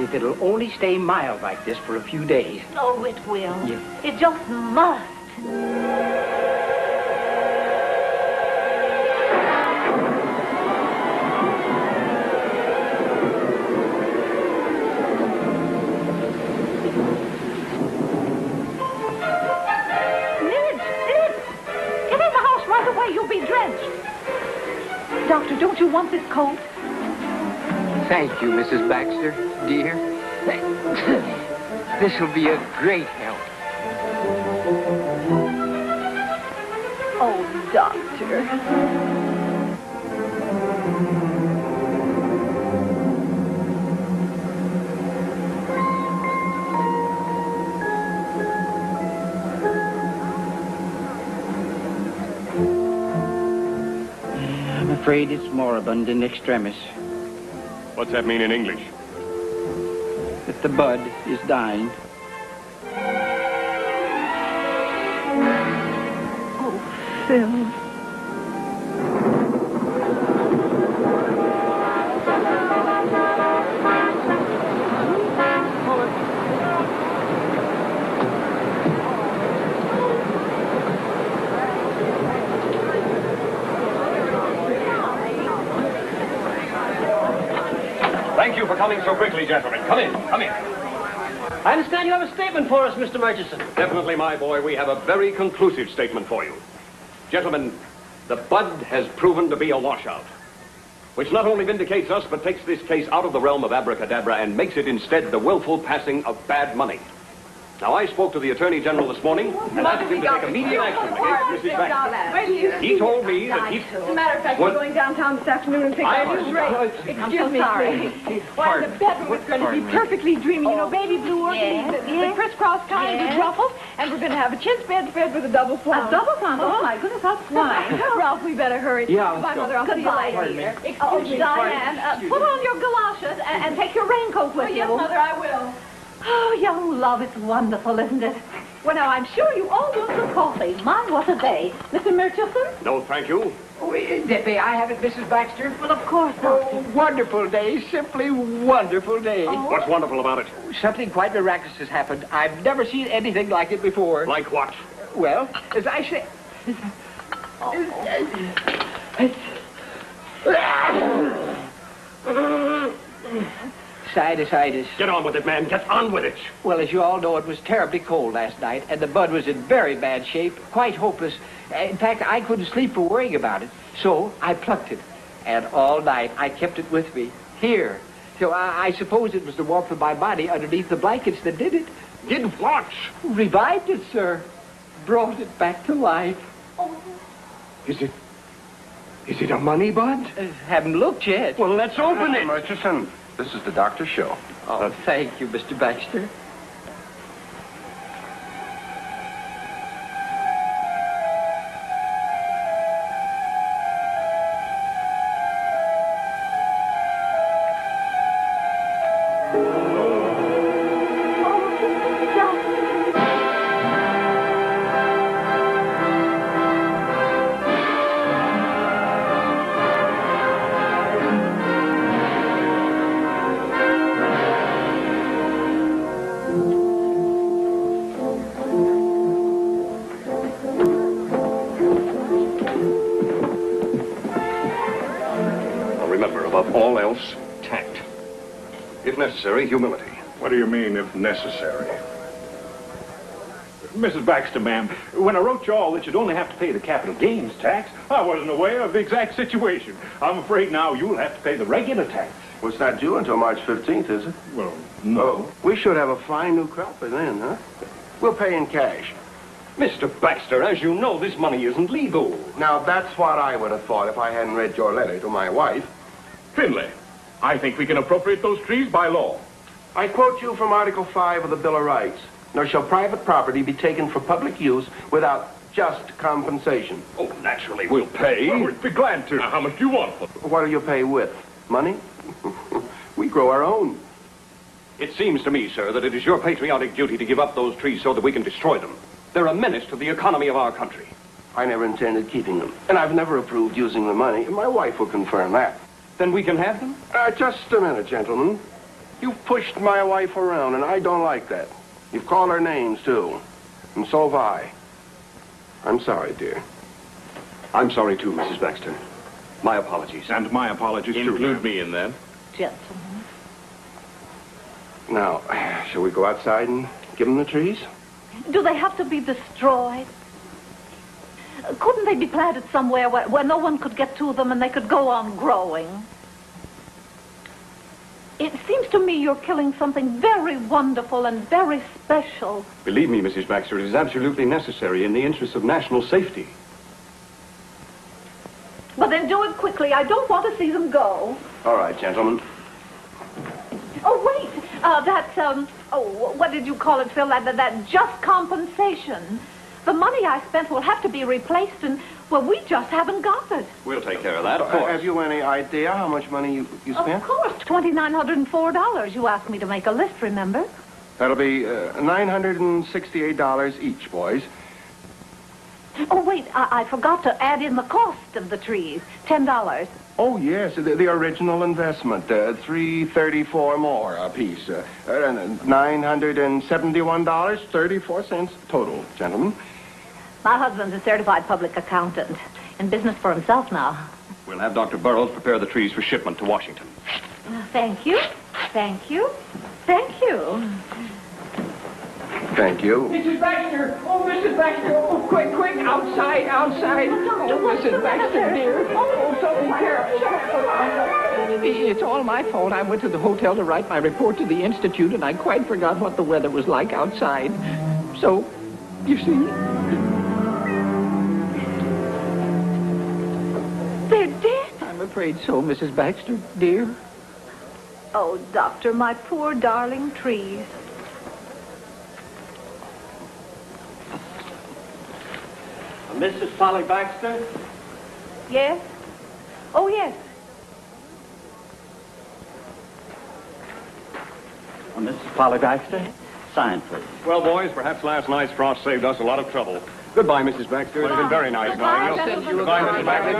If it'll only stay mild like this for a few days. Oh, it will. Yeah. It just must. Ned! Get in the house right away. You'll be drenched. Doctor, don't you want this coat? Thank you, Mrs. Baxter, dear. This will be a great help. Oh, Doctor. I'm afraid it's moribund in extremis. What's that mean in English? That the bud is dying. Oh, Phil. Thank you for coming so quickly, gentlemen. Come in. I understand you have a statement for us, Mr. Murchison. Definitely, my boy, we have a very conclusive statement for you. Gentlemen, the bud has proven to be a washout, which not only vindicates us, but takes this case out of the realm of abracadabra and makes it instead the willful passing of bad money. Now, I spoke to the Attorney General this morning and asked him to take immediate action against Mrs. Baxter. He told me that he... As a matter of fact, What? we're going downtown this afternoon and pick up a new rate. Excuse me, sorry. please. Why, the bedroom is going to be perfectly dreamy. You know, baby blue orchids, the crisscross kinds with ruffles, and we're going to have a chintz bedspread with a double swan. A double swan? Oh, my goodness, that's fine. Ralph, we better hurry. Yeah, Goodbye, let's go. Mother. I'll see you Goodbye. later. Oh, Excuse me. Diane, put on your galoshes and take your raincoat with Oh, you. yes, Mother, I will. Oh, young love, it's wonderful, isn't it? Well, now, I'm sure you all want some coffee. My, what a day. Mr. Murchison? No, thank you. May I have it, Mrs. Baxter? Well, of course, Doctor. Oh, wonderful day. Simply wonderful day. What's wonderful about it? Something quite miraculous has happened. I've never seen anything like it before. Like what? Well, as I say... Sinusitis. Get on with it, man. Get on with it. Well, as you all know, it was terribly cold last night, and the bud was in very bad shape, quite hopeless. In fact, I couldn't sleep for worrying about it. So I plucked it, and all night I kept it with me, here. So I suppose it was the warmth of my body underneath the blankets that did it. Did what? Revived it, sir. Brought it back to life. Is it a money bud? Haven't looked yet. Well, let's open it. Murchison, this is the doctor's show. Oh, thank you, Mr. Baxter. All else, tact. If necessary, humility. What do you mean, if necessary? Mrs. Baxter, ma'am, when I wrote you all that you'd only have to pay the capital gains tax, I wasn't aware of the exact situation. I'm afraid now you'll have to pay the regular tax. Well, it's not due until March 15th, is it? Well, no. Oh, we should have a fine new crop by then, huh? We'll pay in cash. Mr. Baxter, as you know, this money isn't legal. Now, that's what I would have thought if I hadn't read your letter to my wife. Finley, I think we can appropriate those trees by law. I quote you from Article 5 of the Bill of Rights. Nor shall private property be taken for public use without just compensation. Oh, naturally, we'll pay. Well, we'd be glad to. Now, how much do you want? What do you pay with? Money? We grow our own. It seems to me, sir, that it is your patriotic duty to give up those trees so that we can destroy them. They're a menace to the economy of our country. I never intended keeping them, and I've never approved using the money. My wife will confirm that. Then we can have them? Just a minute, gentlemen. You've pushed my wife around, and I don't like that. You've called her names, too. And so have I. I'm sorry, dear. I'm sorry, too, Mrs. Baxter. My apologies. And my apologies, too. Include me in that. Gentlemen. Now, shall we go outside and give them the trees? Do they have to be destroyed? Couldn't they be planted somewhere where no one could get to them and they could go on growing? It seems to me you're killing something very wonderful and very special. Believe me, Mrs. Baxter, it is absolutely necessary in the interest of national safety. Well, then do it quickly. I don't want to see them go. All right, gentlemen. Oh, wait. What did you call it, Phil? That just compensation. The money I spent will have to be replaced, and, well, we just haven't got it. We'll take care of that, of course. Have you any idea how much money you spent? Of course, $2,904. You asked me to make a list, remember? That'll be $968 each, boys. Oh, wait, I forgot to add in the cost of the trees. $10. Oh, yes, the original investment. $334 more a piece. $971.34 total, gentlemen. My husband's a certified public accountant. In business for himself now. We'll have Dr. Burroughs prepare the trees for shipment to Washington. Thank you. Thank you. Thank you. Thank you. Mrs. Baxter! Oh, Mrs. Baxter! Oh, quick, quick! Outside! Oh, Mrs. Baxter, dear! Oh, something terrible! It's all my fault. I went to the hotel to write my report to the Institute, and I quite forgot what the weather was like outside. So, you see... They're dead. I'm afraid so, Mrs. Baxter, dear. Oh, Doctor, my poor darling trees. Mrs. Polly Baxter? Yes? Oh, yes. Mrs. Polly Baxter? Sign, please. Well, boys, perhaps last night's frost saved us a lot of trouble. Goodbye, Mrs. Baxter. It's been very nice knowing you. Goodbye, Mrs. Baxter.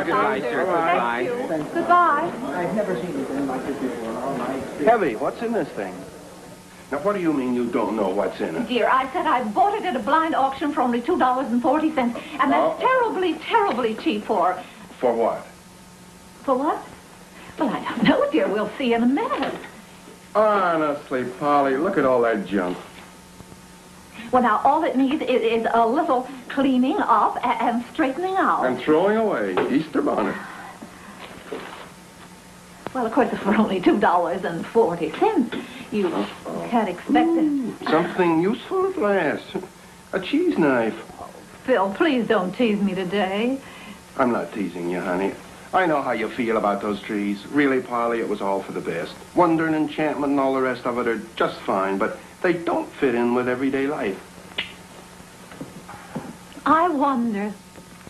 Goodbye, sir. Goodbye. Goodbye. I've never seen anything like this before in all my experience. Heavy, what's in this thing? Now, what do you mean you don't know what's in it? Dear, I said I bought it at a blind auction for only $2.40, and that's terribly, terribly cheap for... For what? For what? Well, I don't know, dear. We'll see in a minute. Honestly, Polly, look at all that junk. Well, now, all it needs is a little cleaning up and straightening out. And throwing away. Easter bonnet. Well, of course, for only $2.40, you can't expect it. Something useful at last. A cheese knife. Phil, please don't tease me today. I'm not teasing you, honey. I know how you feel about those trees. Really, Polly, it was all for the best. Wonder and enchantment and all the rest of it are just fine, but they don't fit in with everyday life. I wonder.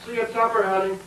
See you at supper, honey.